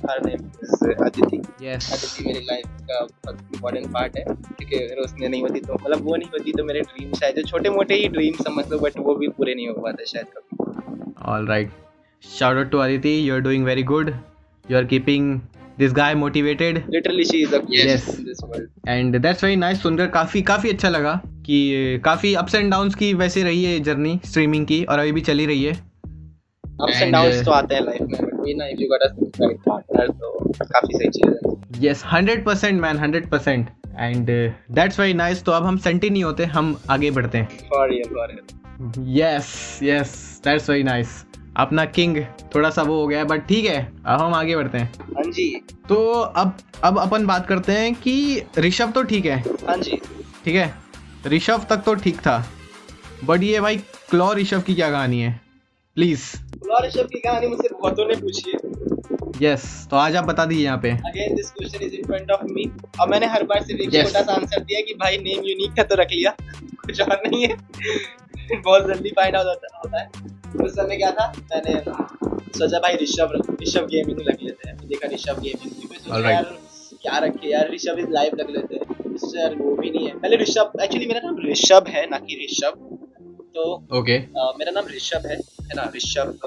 her name is Aditi. Yes, Aditi मेरी लाइफ का बहुत इम्पोर्टेंट पार्ट है, क्योंकि अगर उसने नहीं होती तो मतलब वो नहीं होती तो मेरे ड्रीम शायद जो छोटे मोटे ही ड्रीम समझ लो, बट वो भी पूरे नहीं हो पाते शायद कभी। All right, shout out to Aditi, you are doing very good, you are keeping this guy motivated. Literally she is a yes in this world. And that's very nice. सुनकर काफी अच्छा लगा कि काफी अप्स एंड डाउन्स की वैसे रही है जर्नी स्ट्रीमिंग की, और अभी भी चली रही है। अप्स एंड डाउन्स तो आते हैं लाइफ में, बट वी ना if you got a right partner तो काफी सही चीज है। yes 100% man, 100%, and that's very nice. तो अब हम सेंटी नहीं होते, हम आगे बढ़ते हैं। For real. yes that's very nice. अपना किंग थोड़ा सा वो हो गया है, बट ठीक है, अब हम आगे बढ़ते हैं। हाँ जी। तो अब अपन बात करते हैं कि ऋषभ तो ठीक है। हाँ जी। ठीक है, ऋषभ तक तो ठीक था, बट ये भाई क्लॉ ऋषभ की क्या कहानी है? प्लीज। क्लॉ ऋषभ की कहानी मुझसे बहुतों ने पूछी है। यस, तो आज आप बता दीजिए यहाँ पे। Again this question is in front of me, और मैंने हर बार सिर्फ एक छोटा सा आंसर दिया कि भाई नेम यूनिक था तो रख लिया, कुछ और नहीं है। बहुत जल्दी फाइंड आउट होता है। उस समय क्या था, मैंने सोचा भाई ऋषभ गेमिंग रख लेते हैं, देखा ऋषभ गेमिंग, यार क्या रखे यार, ऋषभ इज लाइव रख लेते हैं, यार वो भी नहीं है। पहले ऋषभ, एक्चुअली मेरा नाम ऋषभ है ना कि ऋषभ, तो मेरा नाम ऋषभ है ना, ऋषभ।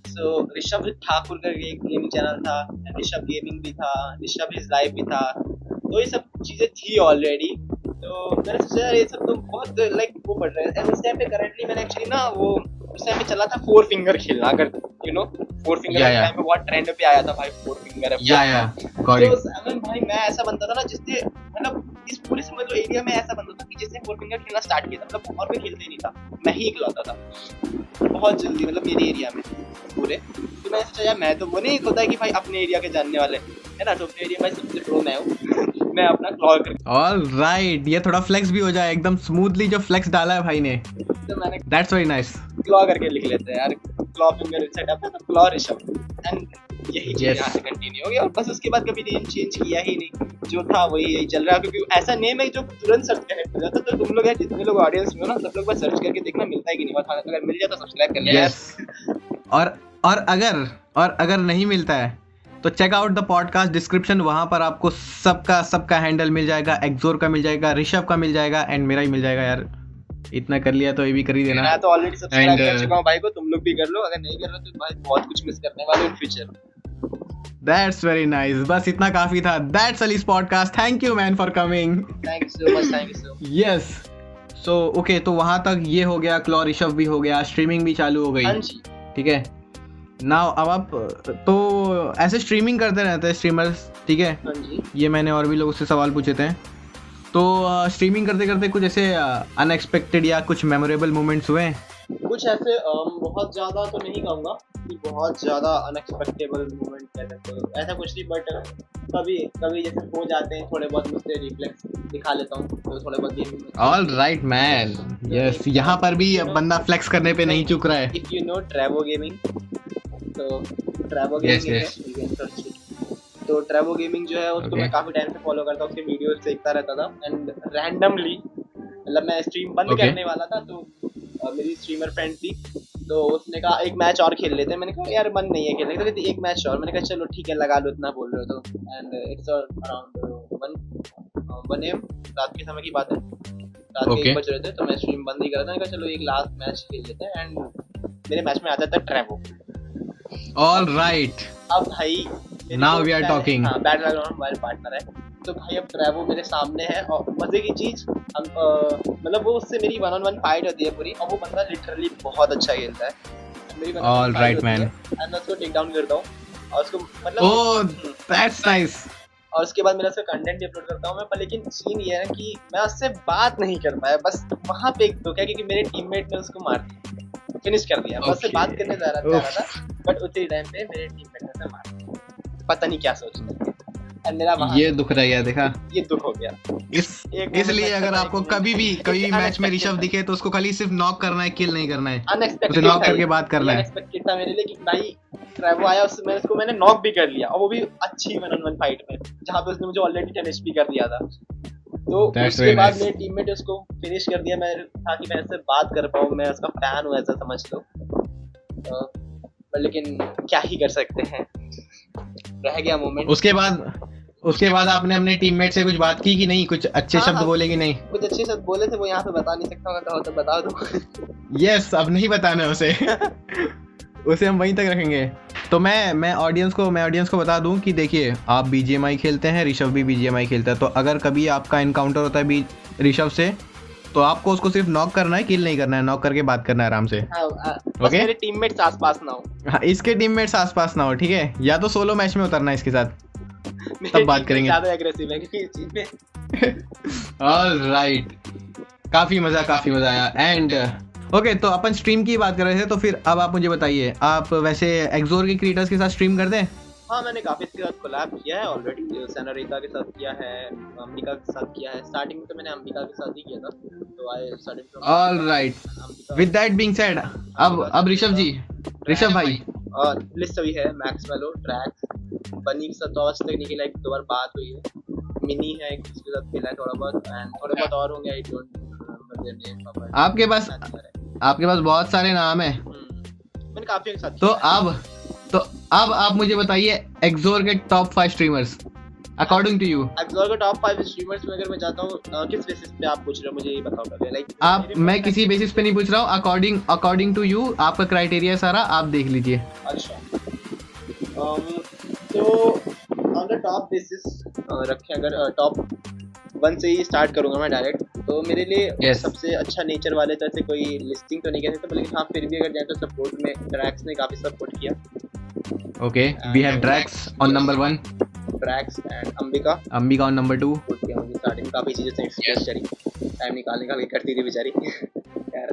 सो ऋषभ ठाकुर का एक गेमिंग चैनल था, ऋषभ गेमिंग भी था, ऋषभ इज लाइव भी था, तो ये सब चीजें थी ऑलरेडी। तो मैंने सोचा ये सब तो बहुत लाइक वो पड़ रहा है। उस टाइम पे करंटली मैंने एक्चुअली ना वो उस टाइम पे चला था 4 फिंगर खेलना, अगर यू नो 4 फिंगर टाइम पे बहुत ट्रेंड पे आया था भाई 4 फिंगर। तो भाई मैं ऐसा बनता था ना जिससे मतलब इस पूरे समझ लो एरिया में ऐसा बनता था कि जिसने 4 फिंगर खेलना स्टार्ट किया था, मतलब और कोई खेलते ही नहीं था, मैं ही इकलौता था बहुत जल्दी, मतलब मेरे एरिया में पूरे। तो मैंने सोचा यार मैं तो वो नहीं होता है कि भाई अपने एरिया के जानने वाले है ना, तो अपने एरिया में सबसे प्रो मैं हूँ। मैं अपना क्लॉ कर ऑल राइट, ये थोड़ा फ्लेक्स भी हो जाए, एकदम स्मूथली जो फ्लेक्स डाला है भाई ने, तो मैंने दैट्स वेरी नाइस। क्लॉ करके लिख लेते हैं यार, क्लॉ फिंगर सेटअप है तो क्लॉ ऋषभ, एंड यही चीज Yes. यहाँ से कंटिन्यू हो गया और बस उसके बाद कभी नेम चेंज किया ही नहीं, जो था वही यही चल रहा है, क्योंकि ऐसा नेम है जो तुरंत सर्च कनेक्ट हो जाता है। तो तुम लोग यार जितने लोग ऑडियंस में हो ना, सब लोग बस सर्च करके देखना मिलता है कि नहीं, बस अगर मिल जाए तो सब्सक्राइब कर लेना यस, और अगर नहीं मिलता है तो check out the podcast description, वहां पर आपको सबका हैंडल मिल जाएगा, एक्सोर का मिल जाएगा, ऋषभ का मिल जाएगा एंड मेरा ही मिल जाएगा। यार इतना कर लिया तो ये भी कर ही देना। मैं तो ऑलरेडी सब्सक्राइब And, कर चुका हूँ भाई को, तुम लोग भी कर लो, अगर नहीं कर रहे तो भाई बहुत कुछ मिस करने वाले in future. That's very nice, बस इतना काफी था। That's Ali's podcast, thank you man for coming. Thank you so much, thank you so much. Yes, so okay, तो वहां तक ये हो गया, क्लॉ ऋषभ भी हो गया, स्ट्रीमिंग भी चालू हो गई, हाँ जी। ठीक है। नाउ अब आप तो ऐसे स्ट्रीमिंग करते रहते हैं स्ट्रीमर्स, ठीक है, हाँ जी। ये मैंने और भी लोगों से सवाल पूछे थे। तो स्ट्रीमिंग करते करते कुछ ऐसे अनएक्सपेक्टेड या कुछ मेमोरेबल मोमेंट्स हुए हैं? कुछ ऐसे बहुत ज्यादा तो नहीं कहूँगा कि बहुत ज्यादा अनएक्सपेक्टेबल मोमेंट कह सकते हो, ऐसा कुछ नहीं, बट कभी कभी जैसे हो जाते हैं थोड़े बहुत, मुझसे रिफ्लेक्स दिखा लेता हूँ तो थोड़े बहुत game. All right man, yes, यहाँ पर भी बंदा फ्लेक्स करने पे नहीं चूक रहा है। If you know Trevor gaming, तो ट्रेवो Yes, गेमिंग तो ट्रेवो गेमिंग जो है उसको Okay. मैं काफी टाइम से फॉलो करता हूँ, उसके वीडियोस देखता रहता था, एंड रैंडमली मतलब मैं स्ट्रीम बंद Okay. करने वाला था, तो मेरी स्ट्रीमर फ्रेंड थी, तो उसने कहा एक मैच और खेल लेते हैं। मैंने कहा यार मन नहीं है खेलने का, तो कहती एक मैच और। मैंने कहा चलो ठीक है लगा लो, इतना बोल रहे हो तो। एंड इट्स अराउंड 1 AM रात के समय की बात है, रात के Okay. 1 बज रहे थे, तो मैं स्ट्रीम बंद ही कर रहा था। मैंने कहा चलो एक लास्ट मैच खेल लेते हैं, एंड मेरे मैच में आता था ट्रेवो। ऑल राइट, अब भाई Now we are talking. हाँ, बैटलग्राउंड हमारे पार्टनर है, तो भाई अब ट्रेवो मेरे सामने है, और मजे की चीज हम मतलब वो उससे मेरी 1-on-1 फाइट होती है पूरी, और वो बंदा लिटरली बहुत अच्छा खेलता है। मेरी 1-on-1 All fight right, होती man. है, and मैं उसको टेक डाउन करता हूँ, और उसको मतलब ओह दैट्स नाइस। और उसके बाद मेरा उसका कंटेंट भी अपलोड करता हूँ मैं, पर लेकिन सीन ये है कि मैं उससे बात नहीं कर पाया, बस वहाँ पे एक तो क्या, क्योंकि मेरे टीममेट ने उसको मार दिया, फिनिश कर दिया। मैं उससे Okay. बात करने जा रहा था, बट उसी टाइम पे मेरे टीममेट ने उसे मार दिया, पता नहीं क्या सोच रहे थे, और मेरा वहाँ ये दुख रह गया, देखा, ये दुख हो गया। इसलिए अगर आपको कभी भी मैच में ऋषभ दिखे तो उसको खाली सिर्फ नॉक करना है, किल नहीं करना है, उसे अनएक्सपेक्टेड नॉक करके बात करना है। अनएक्सपेक्टेड था मेरे लिए कि भाई ट्रेवो आया, उसको मैंने नॉक भी कर लिया, और वो भी अच्छी 1-on-1 फाइट में, जहाँ पे उसने मुझे ऑलरेडी 10 HP कर दिया था। तो That's उसके very बाद nice. मेरे टीममेट उसको फिनिश कर दिया, मैं ताकि मैं उससे बात कर पाऊँ, मैं उसका फैन हूँ ऐसा समझ लो। पर लेकिन क्या ही कर सकते हैं, रह गया मोमेंट। उसके बाद आपने अपने टीममेट से कुछ बात की कि नहीं, कुछ अच्छे हाँ, शब्द बोले कि नहीं? कुछ अच्छे शब्द बोले थे, वो यहाँ पे बता नहीं सकता हूँ, कहो तो बता दो। यस, अब नहीं बताना है उसे उसे हम वहीं तक रखेंगे। तो मैं ऑडियंस को बता दूं कि देखिए, आप BGMI खेलते हैं, ऋषभ भी BGMI खेलता है, तो अगर कभी आपका इनकाउंटर होता है ऋषभ से, तो आपको उसको सिर्फ नॉक करना है, किल नहीं करना है, नॉक करके बात करना है आराम से। बस मेरे टीममेट्स आसपास ना हो। हाँ, इसके टीममेट्स आसपास ना हो, ठीक है, या तो सोलो मैच में उतरना है इसके साथ, तब बात करेंगे। ज्यादा एग्रेसिव है क्योंकि इस चीज में। ऑलराइट, काफी मजा आया। एंड ओके, तो अपन स्ट्रीम की बात कर रहे थे, तो फिर अब आप मुझे बताइए, आप वैसे एक्सोर के क्रिएटर्स के साथ स्ट्रीम करते हैं? हाँ, मैंने काफी इसके साथ कोलैब किया है ऑलरेडी, सेनोरिटा के साथ किया है, अंबिका के साथ किया है। स्टार्टिंग में तो मैंने अंबिका के साथ ही किया था, तो I started from alright, with that being said, अब ऋषभ भाई, और लिस्ट अभी है मैक्सवेलो, ट्रैक्स, बनी के साथ तो आज तक नहीं खेला, एक 2 बार बात हुई है, मिनी है एक उसके साथ खेला है थोड़ा बहुत, एंड थोड़े बहुत और होंगे, I don't remember their name. आपके पास बहुत सारे नाम है, मैंने काफी के साथ तो अब आप मुझे बताइए एक्सोर के top 5 streamers according to you. एक्सोर के टॉप 5 स्ट्रीमर्स में अगर मैं जाता हूँ, किस बेसिस पे आप पूछ रहे हो मुझे ये बताओ पहले। लाइक मैं किसी बेसिस पे नहीं पूछ रहा हूँ, अकॉर्डिंग टू यू, आपका क्राइटेरिया सारा आप देख लीजिए। अच्छा, तो ऑन द टॉप बेसिस रखें, अगर टॉप 1 से ही स्टार्ट करूंगा मैं डायरेक्ट, तो मेरे लिए सबसे अच्छा नेचर वाले तो ऐसे कोई लिस्टिंग तो नहीं कह सकते, लेकिन हाँ फिर भी अगर जाए तो सपोर्ट में ड्रैक्स ने काफी सपोर्ट किया। Okay, we have Drax on number 1, Drax and Ambika on number 2। मुझे स्टार्टिंग में काफी चीजें से एक्सप्रेस करी, टाइम निकाल के करती थी बेचारी यार।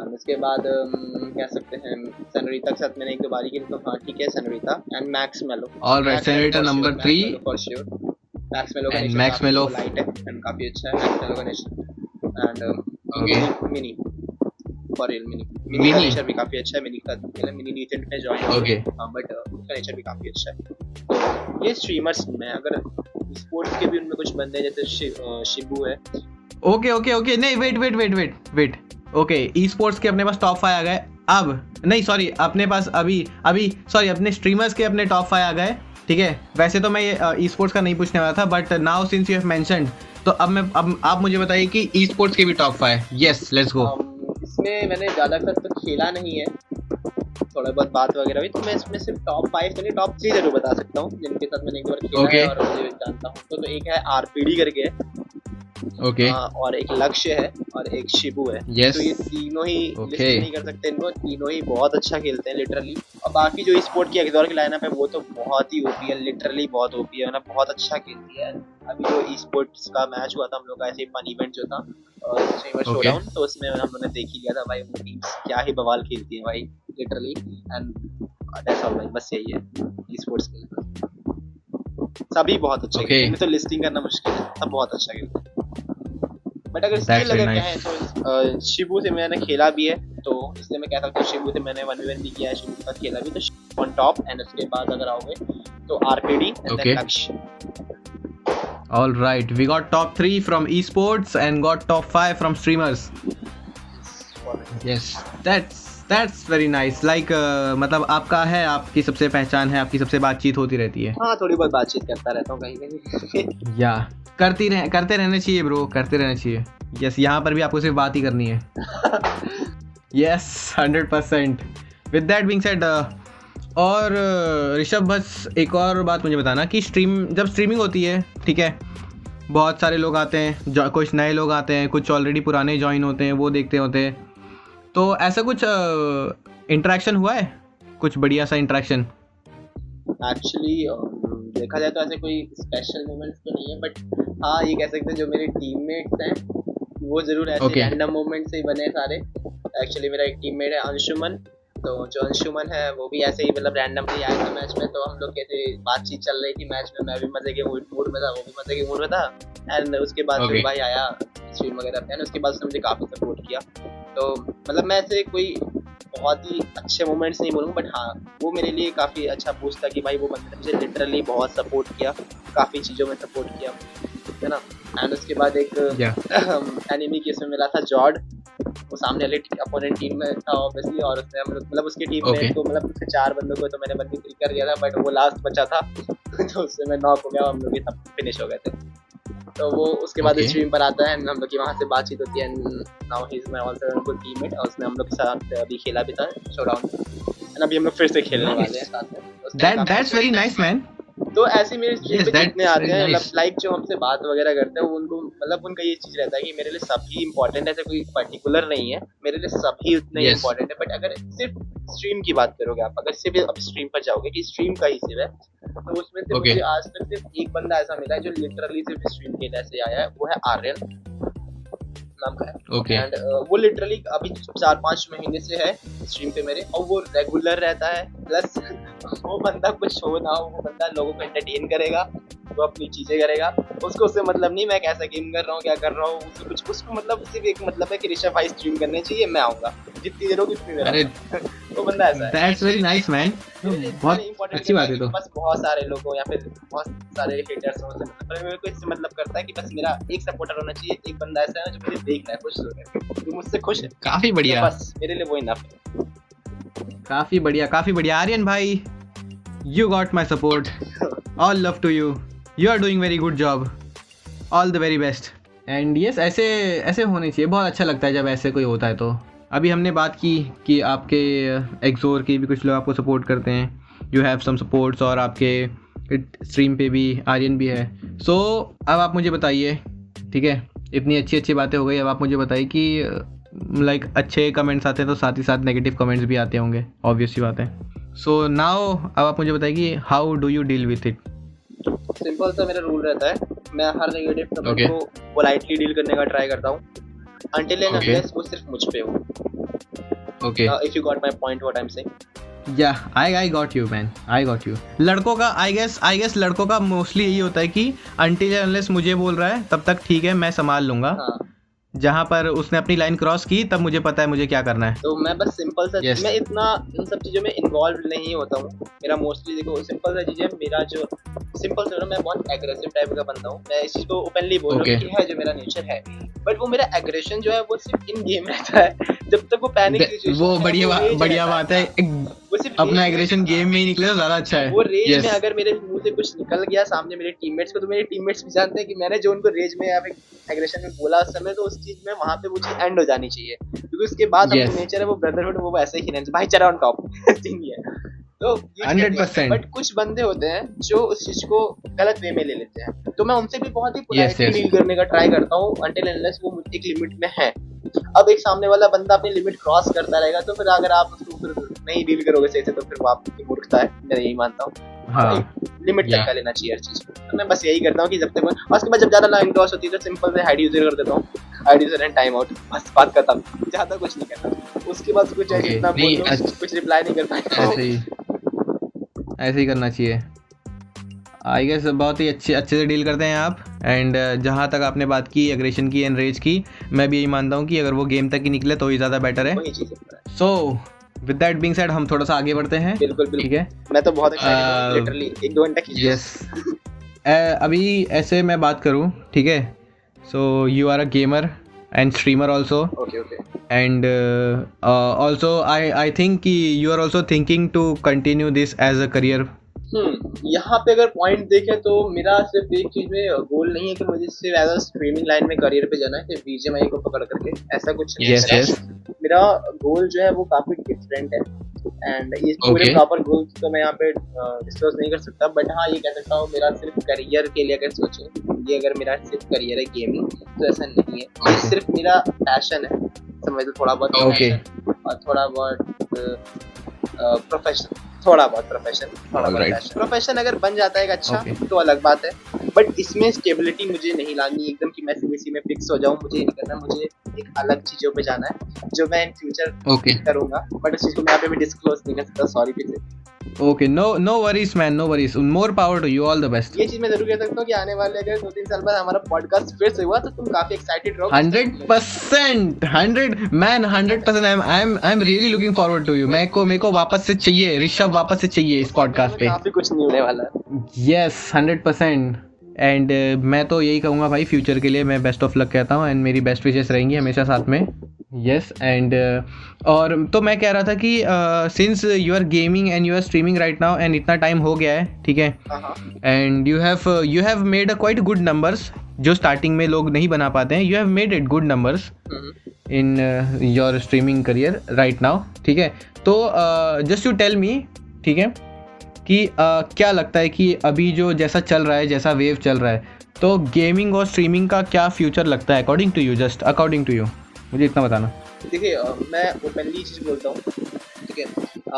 उसके बाद कह सकते हैं सेनोरिटा के साथ मैंने 1-2 बारी की, तो हाँ ठीक है, senorita and Maxwello. Alright, senorita number 3 for sure. Maxmello का And नेचर Maxwell काफी लाइट है एंड काफी अच्छा है मैक्समेलो का nature and Okay. Mini for real mini का Mini. नेचर भी काफी अच्छा है। मिनी का मिनी रिसेंट में ज्वाइन हो Okay. बट उसका नेचर भी काफी अच्छा है। ये स्ट्रीमर्स में अगर स्पोर्ट्स के भी उनमें कुछ बंदे हैं, जैसे शिबू है। ओके नहीं, वेट। ओके, ई स्पोर्ट्स के अपने पास टॉप 5 आ गए। अब नहीं, सॉरी, अपने पास अभी सॉरी, अपने स्ट्रीमर्स के अपने टॉप 5 आ गए। ठीक है, वैसे तो मैं ई स्पोर्ट्स का नहीं पूछने वाला था, but now since you have mentioned, तो अब आप मुझे बताइए कि ई स्पोर्ट्स के भी टॉप 5। Yes, let's go. इसमें मैंने ज़्यादातर तो खेला नहीं है, थोड़ा बहुत बात वगैरह हुई, तो मैं इसमें सिर्फ टॉप 5 तो नहीं, टॉप 3 जरूर बता सकता हूँ जिनके साथ मैंने एक बार खेला Okay. है और मुझे जानता हूँ। तो एक है आरपीडी करके है, ओके, और एक लक्ष्य है और एक शिबू है। Yes. तो ये तीनों ही Okay. लिस्ट नहीं कर सकते इनको, तीनों ही बहुत अच्छा खेलते हैं लिटरली। और बाकी जो स्पोर्ट की अगदौर की लाइनअप है वो तो बहुत ही ओपी है, लिटरली बहुत ओपी है ना, बहुत अच्छा खेलती है। अभी जो ई स्पोर्ट्स का मैच हुआ था हम लोग का, ऐसे फन इवेंट जो था स्ट्रीमर Okay. शोडाउन, तो उसमें हम लोगों ने देख ही लिया था भाई, वो टीम्स क्या ही बवाल खेलती है भाई लिटरली। एंड दैट्स ऑल भाई, बस यही है ई स्पोर्ट्स के लिए। सभी बहुत अच्छे Okay. खेलते हैं, तो लिस्टिंग करना मुश्किल है, सब बहुत अच्छा खेलते हैं। बट अगर That's स्किल very अगर nice. कहें तो शिबू से मैंने खेला भी है, तो इसलिए मैं कह सकता हूँ शिबू से मैंने 1v1 भी किया है, शिबू के साथ खेला भी। तो ऑन टॉप, एंड उसके बाद अगर आओगे तो आरपीडी एंड Okay. देन लक्ष्य। All right, we got top 3 from esports and got top 5 from streamers. Yes, that's very nice. Like मतलब आपका है, आपकी सबसे पहचान है, आपकी सबसे बातचीत होती रहती है। हाँ, थोड़ी बहुत बातचीत करता रहता हूँ कहीं कहीं। या करते रहना चाहिए ब्रो, करते रहना चाहिए। यस, यहाँ पर भी आपको सिर्फ बात ही करनी है। Yes, 100%। With that being said, और ऋषभ, बस एक और बात मुझे बताना कि जब स्ट्रीमिंग होती है, ठीक है, बहुत सारे लोग आते हैं, कुछ नए लोग आते हैं, कुछ ऑलरेडी पुराने ज्वाइन होते हैं, वो देखते होते हैं, तो ऐसा कुछ इंटरेक्शन हुआ है, कुछ बढ़िया सा इंटरेक्शन? एक्चुअली देखा जाए तो ऐसे कोई स्पेशल मोमेंट्स तो नहीं है, बट हाँ ये कह सकते हैं जो मेरे टीममेट्स हैं वो जरूर ऐसे Okay. रैंडम मोमेंट से ही बने हैं सारे। एक्चुअली मेरा एक टीममेट है अंशुमन, तो जो अंशुमन है वो भी ऐसे ही मतलब रैंडमली आया था मैच में, तो हम लोग कैसे बातचीत चल रही थी मैच में, मैं भी मजे के मूड में था, वो भी मजे के मूड में था। एंड उसके बाद Okay. फिर भाई आया स्ट्रीम वगैरह पे, एंड उसके बाद उसने मुझे काफ़ी सपोर्ट किया। तो मतलब मैं ऐसे कोई बहुत ही अच्छे मोमेंट्स नहीं बोलूँगा, बट हाँ वो मेरे लिए काफ़ी अच्छा बूस्ट था कि भाई वो बंदे ने मुझे लिटरली बहुत सपोर्ट किया, काफ़ी चीज़ों में सपोर्ट किया, है ना। एंड उसके बाद एक एनिमी केस में मिला था जॉर्ड, वो सामने वाले अपोनेंट टीम में था ऑब्वियसली, और उसने मतलब उसकी टीम Okay. में को मतलब उसके 4 बंदों को तो मैंने बंदी फ्री कर दिया था, बट वो लास्ट बचा था तो उससे मैं नॉक हो गया, हम लोग सब फिनिश हो गए थे। तो वो उसके बाद Okay. स्ट्रीम पर आता है, हम लोग की वहाँ से बातचीत होती है, and now he is my also good teammate, और उसने हम लोग के साथ अभी खेला भी था शोडाउन में, एंड अभी हम लोग फिर से खेलने वाले हैं साथ में। तो उसने काफी That's very nice, man. तो ऐसे मेरे स्ट्रीम Yes, पे that's जितने आते very हैं, nice. मतलब लाइक जो हमसे बात वगैरह करते हैं, उनको मतलब उनका ये चीज रहता है कि मेरे लिए सभी इंपॉर्टेंट है, ऐसे कोई पर्टिकुलर नहीं है, मेरे लिए सभी उतने ही Yes. इंपॉर्टेंट है। बट अगर सिर्फ स्ट्रीम की बात करोगे आप, अगर सिर्फ अब स्ट्रीम पर जाओगे कि स्ट्रीम का ही सिर्फ है, तो उसमें से Okay. मुझे आज तक सिर्फ एक बंदा ऐसा मिला है जो लिटरली सिर्फ स्ट्रीम खेलने से आया है, वो है आर्यन नाम का है। Okay. एंड वो लिटरली अभी 4-5 महीने से है स्ट्रीम पे मेरे, और वो रेगुलर रहता है। प्लस वो बंदा कुछ हो ना हो, वो बंदा लोगों को एंटरटेन करेगा, वो अपनी चीजें करेगा, उसको उससे मतलब नहीं मैं कैसा गेम कर रहा हूँ, क्या कर रहा हूँ, उसको कुछ उसको मतलब सिर्फ एक मतलब है कि ऋषभ भाई स्ट्रीम करने चाहिए, मैं आऊंगा, जितनी देर होगी उतनी देर अरे, आऊंगा। वो बंदा ऐसा है। That's very nice, man. बहुत अच्छी बात है। तो बस बहुत सारे लोगों या फिर बहुत सारे हेटर्स हो सकते हैं, पर मेरे को इससे मतलब करता है कि बस मेरा एक सपोर्टर होना चाहिए, एक बंदा ऐसा है जो मुझे देख रहा है, खुश हो रहा है, जो मुझसे खुश है, काफी बढ़िया, तो बस मेरे लिए वो इनफ है। काफी बढ़िया आर्यन भाई, you got my support, all love to you, you are doing very good job, all the very best. And yes, ऐसे होने चाहिए, बहुत अच्छा लगता है जब ऐसे कोई होता है। तो अभी हमने बात की कि आपके एक्सोर के भी कुछ लोग आपको सपोर्ट करते हैं, यू हैव सम सपोर्ट्स, और आपके स्ट्रीम पे भी आर्यन भी है। सो अब आप मुझे बताइए, ठीक है, इतनी अच्छी बातें हो गई, अब आप मुझे बताइए कि लाइक अच्छे कमेंट्स आते हैं तो साथ ही साथ नेगेटिव कमेंट्स भी आते होंगे, ऑब्वियस सी बात है। सो नाउ अब आप मुझे बताइए कि how do you deal with it? Simple सा मेरा रूल रहता है, मैं हर नेगेटिव कमेंट Okay. को पोलाइटली डील करने का ट्राई करता हूँ, until and Okay. unless वो सिर्फ मुझ पे हो। Okay, If you got my point what I'm saying. I got you man, I got you. लड़कों का आई गेस लड़कों का मोस्टली यही होता है कि अनटिल अनलेस मुझे बोल रहा है तब तक ठीक है, मैं संभाल लूंगा। जहाँ पर उसने अपनी लाइन क्रॉस की तब मुझे पता है मुझे क्या करना है। तो मैं बस सिंपल सा मैं इतना इन सब चीज़ों में इन्वॉल्व नहीं होता हूँ। मेरा मोस्टली देखो सिंपल सा चीज़ है, मेरा जो सिंपल सा मैं बहुत एग्रेसिव टाइप का बंदा हूँ। मैं इस चीज़ को ओपनली बोल रहा हूँ कि है जो मेरा नेचर है, बट वो मेरा एग्रेशन जो है वो सिर्फ इन गेम रहता है। जब तक वो पैनिक सिचुएशन, वो बढ़िया बात है, अपना एग्रेशन गेम में ही निकले तो ज्यादा अच्छा है। वो रेज में अगर मेरे मुंह से कुछ निकल गया सामने मेरे टीममेट्स को, तो मेरे टीममेट्स भी जानते हैं कि मैंने जो उनको रेज में या फिर एग्रेशन में बोला उस समय, तो उस चीज में वहां पे वो चीज एंड हो जानी चाहिए, क्योंकि उसके बाद अपना नेचर है वो ब्रदरहुड, वो ऐसे ही रहना, भाईचारा ऑन टॉप सीन है। तो 100%। बट कुछ बंदे होते हैं जो उस चीज को गलत वे में ले लेते हैं, तो मैं उनसे भी बहुत ही पोलाइटली डील करने का ट्राई करता हूँ अनटिल अनलेस वो एक लिमिट में है। अब एक सामने वाला बंदा अपनी लिमिट क्रॉस करता रहेगा, तो फिर अगर आप उसको फिर नहीं डील करोगे सही से, तो फिर वो आपकी मूर्खता है, मैं यही मानता हूँ। लिमिट तक का लेना चाहिए हर चीज को। तो मैं बस यही करता हूँ कि जब तक और उसके बाद जब ज्यादा लाइन क्रॉस होती है तो सिंपल से हाइड यूजर कर देता हूँ, hide user and time out, बस बात खत्म, ज्यादा कुछ नहीं करना। उसके बाद कुछ जितना बोलो कुछ रिप्लाई नहीं कर पाएगा, ऐसे ही करना चाहिए। आई गेस बहुत ही अच्छे से डील करते हैं आप। एंड जहाँ तक आपने बात की एग्रेशन की एंड रेज की, मैं भी यही मानता हूँ कि अगर वो गेम तक ही निकले तो ही ज़्यादा बेटर है। So with that being said हम थोड़ा सा आगे बढ़ते हैं। बिल्कुल ठीक है, मैं तो बहुत एक्साइटेड हूं, लिटरली 1-2 घंटा की। यस अभी ऐसे मैं बात करूँ, ठीक है, so you are a gamer and streamer also. Okay. And also I think कि you are also thinking to continue this as a career. यहाँ पे अगर पॉइंट देखें तो मेरा सिर्फ एक चीज में गोल नहीं है कि मुझे सिर्फ एज अ स्ट्रीमिंग लाइन में करियर पे जाना है, सिर्फ बीजीएमआई को पकड़ करके, ऐसा कुछ नहीं है। मेरा गोल जो है वो काफी डिफरेंट है, एंड ये पूरे प्रॉपर गोल तो मैं यहाँ पे डिस्कस नहीं कर सकता, बट हाँ ये कह सकता हूँ मेरा सिर्फ करियर के लिए अगर सोचूं, ये अगर मेरा सिर्फ करियर है गेमिंग, तो ऐसा नहीं है। ये सिर्फ मेरा पैशन है, समझ लो, थोड़ा बहुत पैशन और थोड़ा बहुत प्रोफेशन, थोड़ा बहुत प्रोफेशन अगर बन जाता है एक अच्छा तो अलग बात है, बट इसमें स्टेबिलिटी मुझे नहीं लानी एकदम कि मैं सीबीसी में फिक्स हो जाऊं, मुझे नहीं करना, मुझे एक अलग चीजों पे जाना है जो मैं इन फ्यूचर करूंगा, बट इस चीज को मैं यहाँ पे भी डिस्क्लोज नहीं कर सकता, सॉरी फिर से। Okay, no worries man, no worries, more power to you, all the best। ये चीज मैं जरूर कह सकता हूँ कि आने वाले अगर 2-3 साल बाद हमारा पॉडकास्ट फिर से हुआ तो तुम काफी एक्साइटेड रहो। 100%, 100% I'm really looking forward to you। मेरे को वापस से चाहिए, ऋषभ वापस से चाहिए इस पॉडकास्ट पे। काफी कुछ नहीं होने वाला है। Yes, 100%। एंड मैं तो यही कहूँगा भाई, फ्यूचर के लिए मैं बेस्ट ऑफ लक कहता हूँ, एंड मेरी बेस्ट विशेस रहेंगी हमेशा साथ में। यस एंड और तो मैं कह रहा था कि since you are gaming and you are streaming right now, and इतना टाइम हो गया है, ठीक है, and you have made a quite good numbers, जो स्टार्टिंग में लोग नहीं बना पाते हैं। You have made it good numbers in your streaming career right now, ठीक है। तो जस्ट यू टेल मी, ठीक है, कि क्या लगता है कि अभी जो जैसा चल रहा है, जैसा वेव चल रहा है, तो गेमिंग और स्ट्रीमिंग का क्या फ्यूचर लगता है according to you, just according to you, मुझे इतना बताना। देखिए मैं ओपनली चीज बोलता हूँ, ठीक है,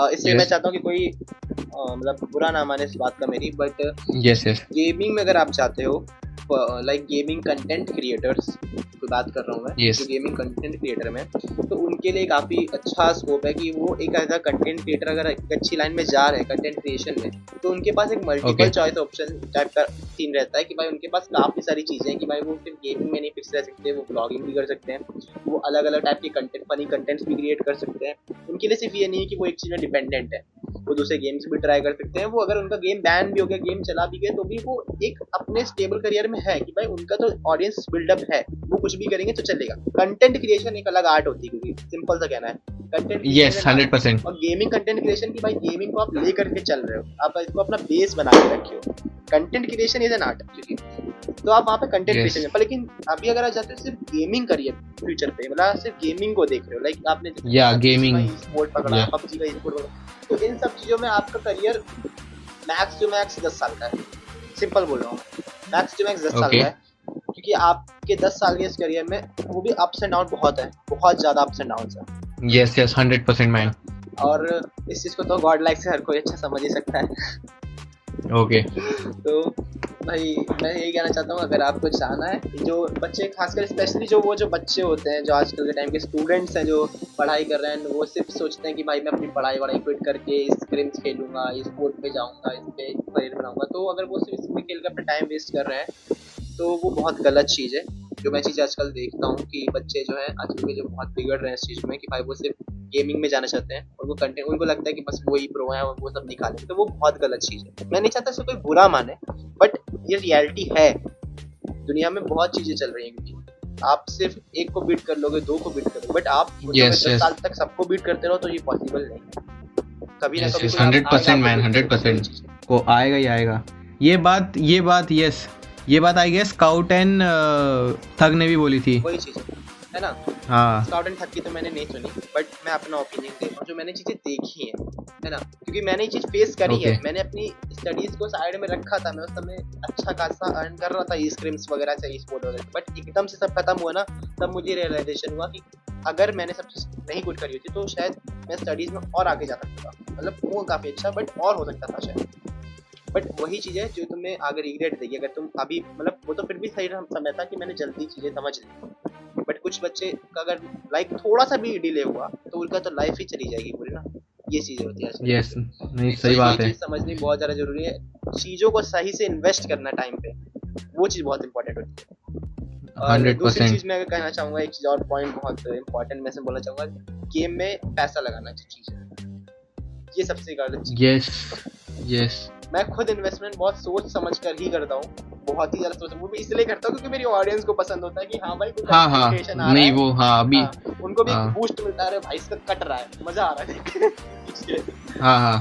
इसलिए मैं चाहता हूँ कि कोई मतलब बुरा ना माने इस बात का मेरी, बट गेमिंग में अगर आप चाहते हो, लाइक गेमिंग कंटेंट क्रिएटर्स की बात कर रहा हूँ मैं, जो गेमिंग कंटेंट क्रिएटर में, तो उनके लिए काफ़ी अच्छा स्कोप है कि वो एक ऐसा कंटेंट क्रिएटर अगर एक अच्छी लाइन में जा रहे हैं कंटेंट क्रिएशन में, तो उनके पास एक मल्टीपल चॉइस ऑप्शन टाइप का सीन रहता है कि भाई उनके पास काफ़ी सारी चीज़ें हैं कि भाई वो सिर्फ गेमिंग में नहीं फिक्स रह सकते, वो ब्लॉगिंग भी कर सकते हैं, वो अलग अलग टाइप के कंटेंट, फनी कंटेंट्स भी क्रिएट कर सकते हैं। उनके लिए सिर्फ ये नहीं कि वो एक चीज़ में डिपेंडेंट है, वो दूसरे गेम्स भी ट्राई कर सकते हैं। वो अगर उनका गेम बैन भी हो गया, गेम चला भी गया, तो भी वो एक अपने स्टेबल करियर में है कि भाई उनका तो ऑडियंस बिल्डअप है, वो कुछ भी करेंगे तो चलेगा। कंटेंट क्रिएशन एक अलग आर्ट होती है, क्योंकि सिंपल सा कहना है कंटेंट, यस 100%। और गेमिंग कंटेंट क्रिएशन की भाई गेमिंग को आप ले करके चल रहे हो, आप इसको अपना बेस बना के रखे हो। Content creation is an art, तो आप वहाँ पे कंटेंट क्रिएशन पर, लेकिन अभी अगर आप जाते हो सिर्फ गेमिंग करियर फ्यूचर पे, मतलब सिर्फ गेमिंग को देख रहे हो, लाइक आपने गेमिंग स्पोर्ट पकड़ा, पबजी का स्पोर्ट पकड़ा, तो इन सब चीजों में आपका करियर मैक्स टू मैक्स 10 साल का है। सिंपल बोल रहा हूँ, मैक्स टू मैक्स 10 साल का है, क्योंकि आपके 10 साल के इस करियर में वो भी अप्स एंड डाउन बहुत है, बहुत ज्यादा अप्स एंड डाउन है। Yes 100% man. और इस चीज को तो गॉड लाइक से हर कोई अच्छा समझ ही सकता है। ओके तो भाई मैं यही कहना चाहता हूँ, अगर आपको चाहना है, जो बच्चे खासकर स्पेशली जो बच्चे होते हैं, जो आजकल के टाइम के स्टूडेंट्स हैं, जो पढ़ाई कर रहे हैं, वो सिर्फ सोचते हैं कि भाई मैं अपनी पढ़ाई वढ़ाई क्विट करके इस गेम्स खेलूंगा, इस स्पोर्ट पे जाऊंगा, इस पे करियर बनाऊंगा, तो अगर वो सिर्फ इसमें खेल कर अपना टाइम वेस्ट कर रहे हैं तो वो बहुत गलत चीज़ है। जो मैं चीज़ आजकल देखता हूँ कि बच्चे जो हैं आजकल के, जो बहुत बिगड़ रहे हैं इस चीज़ में कि भाई वो सिर्फ गेमिंग में जाना चाहते हैं और वो कंटेंट, उनको लगता है कि बस वो ही प्रो है और वो सब निकालें, तो वो बहुत गलत चीज़ है। मैं नहीं चाहता इसे कोई बुरा माने, बट ये रियलिटी है। दुनिया में बहुत चीज़ें चल रही हैं, आप सिर्फ एक को बीट कर लोगे, दो को बीट कर लोगे, बट आप 10 साल तक सबको बीट करते रहो तो ये पॉसिबल नहीं। कभी ना कभी 100% मैन, 100% को आएगा ही आएगा। ये बात यस, ये बात आई गेस स्काउट एंड थग ने भी बोली थी, वही चीज़ है ना। हाँ स्काउट एंड थग की तो मैंने नहीं सुनी, बट मैं अपना ओपिनियन दे रहा हूँ जो मैंने चीज़ें देखी है ना, क्योंकि मैंने ये चीज़ फेस करी है। मैंने अपनी स्टडीज़ को साइड में रखा था, मैं उस समय अच्छा खासा अर्न कर रहा था ई स्क्रिम्स वगैरह से, ई स्पोर्ट वगैरह, बट एकदम से सब खत्म हुआ ना, तब मुझे रियलाइजेशन हुआ कि अगर मैंने सब चीज़ नहीं क्विट करी होती तो शायद मैं स्टडीज़ में और आगे जा सकता था, मतलब वो काफ़ी अच्छा, बट और हो सकता था शायद। बट वही चीज़ है जो तुम्हें आगे रिग्रेट देगी अगर तुम अभी, मतलब वो तो फिर भी सही समय था कि मैंने जल्दी चीज़ें समझ ली, बट कुछ बच्चे का अगर लाइक थोड़ा सा भी डिले हुआ तो उनका तो लाइफ ही चली जाएगी पूरी ना। ये चीज़ें होती है। यस, नहीं सही बात है, समझनी बहुत ज़्यादा जरूरी है, चीज़ों को सही से इन्वेस्ट करना टाइम पे, वो चीज़ बहुत इंपॉर्टेंट होती है। 100%। दूसरी चीज़ मैं कहना चाहूँगा, एक चीज़ और पॉइंट बहुत इंपॉर्टेंट मैं से बोलना चाहूँगा, गेम में पैसा लगाना चाहिए, ये सबसे गलत चीज़। यस मैं खुद इन्वेस्टमेंट बहुत सोच समझ कर ही करता हूँ, बहुत ही ज़्यादा सोच, वो भी इसलिए करता हूँ क्योंकि मेरी ऑडियंस को पसंद होता है कि हाँ भाई कंटेंट आ नहीं रहा वो हाँ अभी है, उनको भी एक बूस्ट मिलता है, भाई इसका कट रहा है, मजा आ रहा है हाँ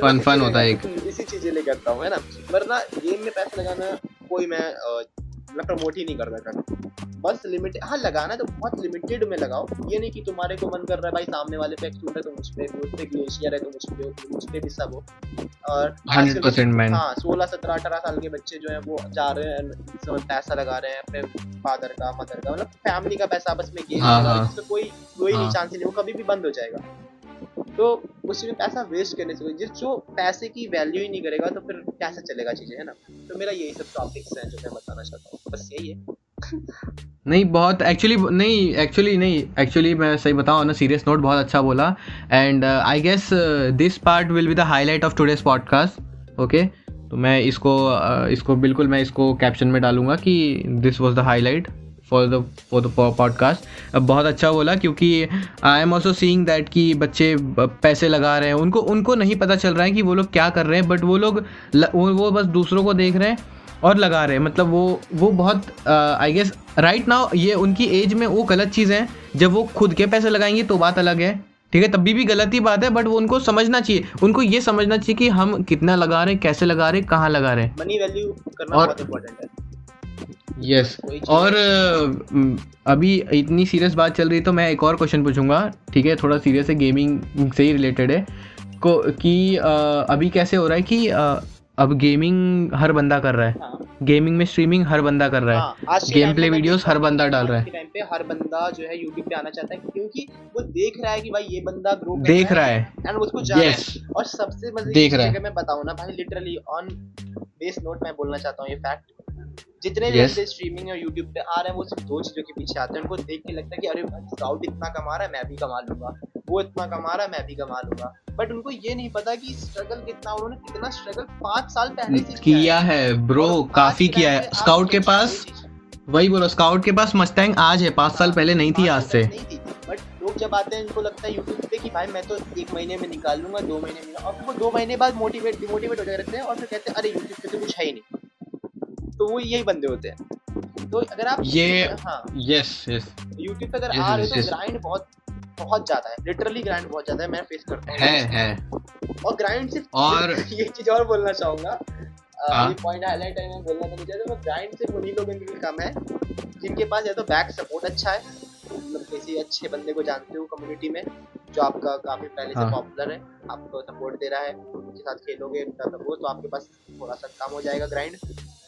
फन होता है एक, इसी चीज़ लिए करता हूँ, है ना। वरना गेम में पैसा लगाना कोई मैं मतलब प्रमोट ही नहीं करता था, बस लिमिट, हाँ लगाना तो बहुत लिमिटेड में लगाओ। ये नहीं कि तुम्हारे को मन कर रहा है भाई सामने वाले पे एक्सट्रूड है तो मुझ पे ग्लेशियर है तो मुझ पे भी सब हो। और 100% मैन, हाँ 16 17 18 साल के बच्चे जो हैं वो जा रहे हैं, सब पैसा लगा रहे हैं अपने फादर का, मदर का, मतलब फैमिली का पैसा आपस में गेम में, कोई नहीं चांस नहीं, वो कभी भी बंद हो जाएगा। तो उसमें पैसा वेस्ट करने से, जिस जो पैसे की वैल्यू ही नहीं करेगा तो फिर कैसे चलेगा चीजें, है ना। तो मेरा यही सब टॉपिक्स हैं जो मैं बताना चाहता हूँ, बस यही है। नहीं बहुत एक्चुअली मैं सही बताऊँ ऑन अ सीरियस नोट, बहुत अच्छा बोला, and I guess this part will be the highlight of today's podcast. Okay, तो मैं इसको बिल्कुल मैं इसको कैप्शन में डालूंगा कि this was the highlight for the podcast. बहुत अच्छा बोला, क्योंकि I am also seeing that कि बच्चे पैसे लगा रहे हैं, उनको नहीं पता चल रहा है कि वो लोग क्या कर रहे हैं, बट वो लोग वो बस दूसरों को देख रहे हैं और लगा रहे हैं। मतलब वो बहुत आई गेस राइट नाउ ये उनकी एज में वो गलत चीज़ है। जब वो खुद के पैसे लगाएंगे तो बात अलग है, ठीक है, तभी भी गलत ही बात है, बट वो उनको समझना चाहिए, उनको ये समझना चाहिए कि हम कितना लगा रहे हैं, कैसे लगा रहे हैं, कहाँ लगा रहे हैं, मनी वैल्यू करना बहुत इंपॉर्टेंट है। यस और अभी इतनी सीरियस बात चल रही है तो मैं एक और क्वेश्चन पूछूंगा, ठीक है, थोड़ा सीरियस है, गेमिंग से ही रिलेटेड है कि अभी कैसे हो रहा है कि अब गेमिंग हर बंदा कर रहा है। हाँ। गेमिंग में स्ट्रीमिंग हर बंदा कर रहा है। हाँ, गेम प्ले वीडियोस हर बंदा डाल रहा है। टाइम पे हर बंदा जो है YouTube पे आना चाहता है क्योंकि वो देख रहा है कि भाई ये बंदा ग्रो कर देख रहा है एंड उसको जाना है। और सबसे मजेदार चीज मैं बताऊं ना भाई, लिटरली ऑन बेस नोट मैं बोलना चाहता हूँ ये फैक्ट, जितने भी बंदे स्ट्रीमिंग और YouTube पे आ रहे हैं वो सिर्फ दो चीजों के पीछे आते हैं। उनको देख के लगता है कि अरे भाई स्काउट इतना कमा रहा है मैं भी कमा लूंगा, वो इतना कमा रहा है मैं भी कमा लूंगा, बट उनको ये नहीं पता कि स्ट्रगल कितना, उन्होंने कितना स्ट्रगल 5 साल पहले से किया है ब्रो, काफी किया है। स्काउट के पास वही बोलो, स्काउट के पास मस्टैंग आज है, 5 साल पहले नहीं थी, आज से। बट लोग जब आते हैं इनको लगता है YouTube पे कि भाई मैं तो 1 महीने में निकाल लूंगा, 2 महीने में, और फिर वो 2 महीने बाद डिमोटिवेट हो जाते हैं और फिर कहते हैं अरे YouTube पे तो कुछ है ही नहीं। तो वो यही बंदे होते हैं। तो अगर आप ये यस YouTube पे अगर आ रहे हो तो ग्राइंड बहुत ज्यादा है, लिटरली ग्राइंड बहुत ज्यादा है, मैं फेस करता हूँ है। और ग्राइंड सिर्फ और ये चीज और बोलना चाहूंगा, ये पॉइंट हाईलाइट है, मैं बोलना तो नहीं चाहता, ग्राइंड सिर्फ उन्हीं लोगों के लिए कम है जिनके पास या तो बैक सपोर्ट अच्छा है, मतलब किसी अच्छे बंदे को जानते हो कम्युनिटी में जो आपका काफी पहले से पॉपुलर है, आपको सपोर्ट दे रहा है, उनके साथ खेलोगे तो आपके पास थोड़ा सा कम हो जाएगा ग्राइंड।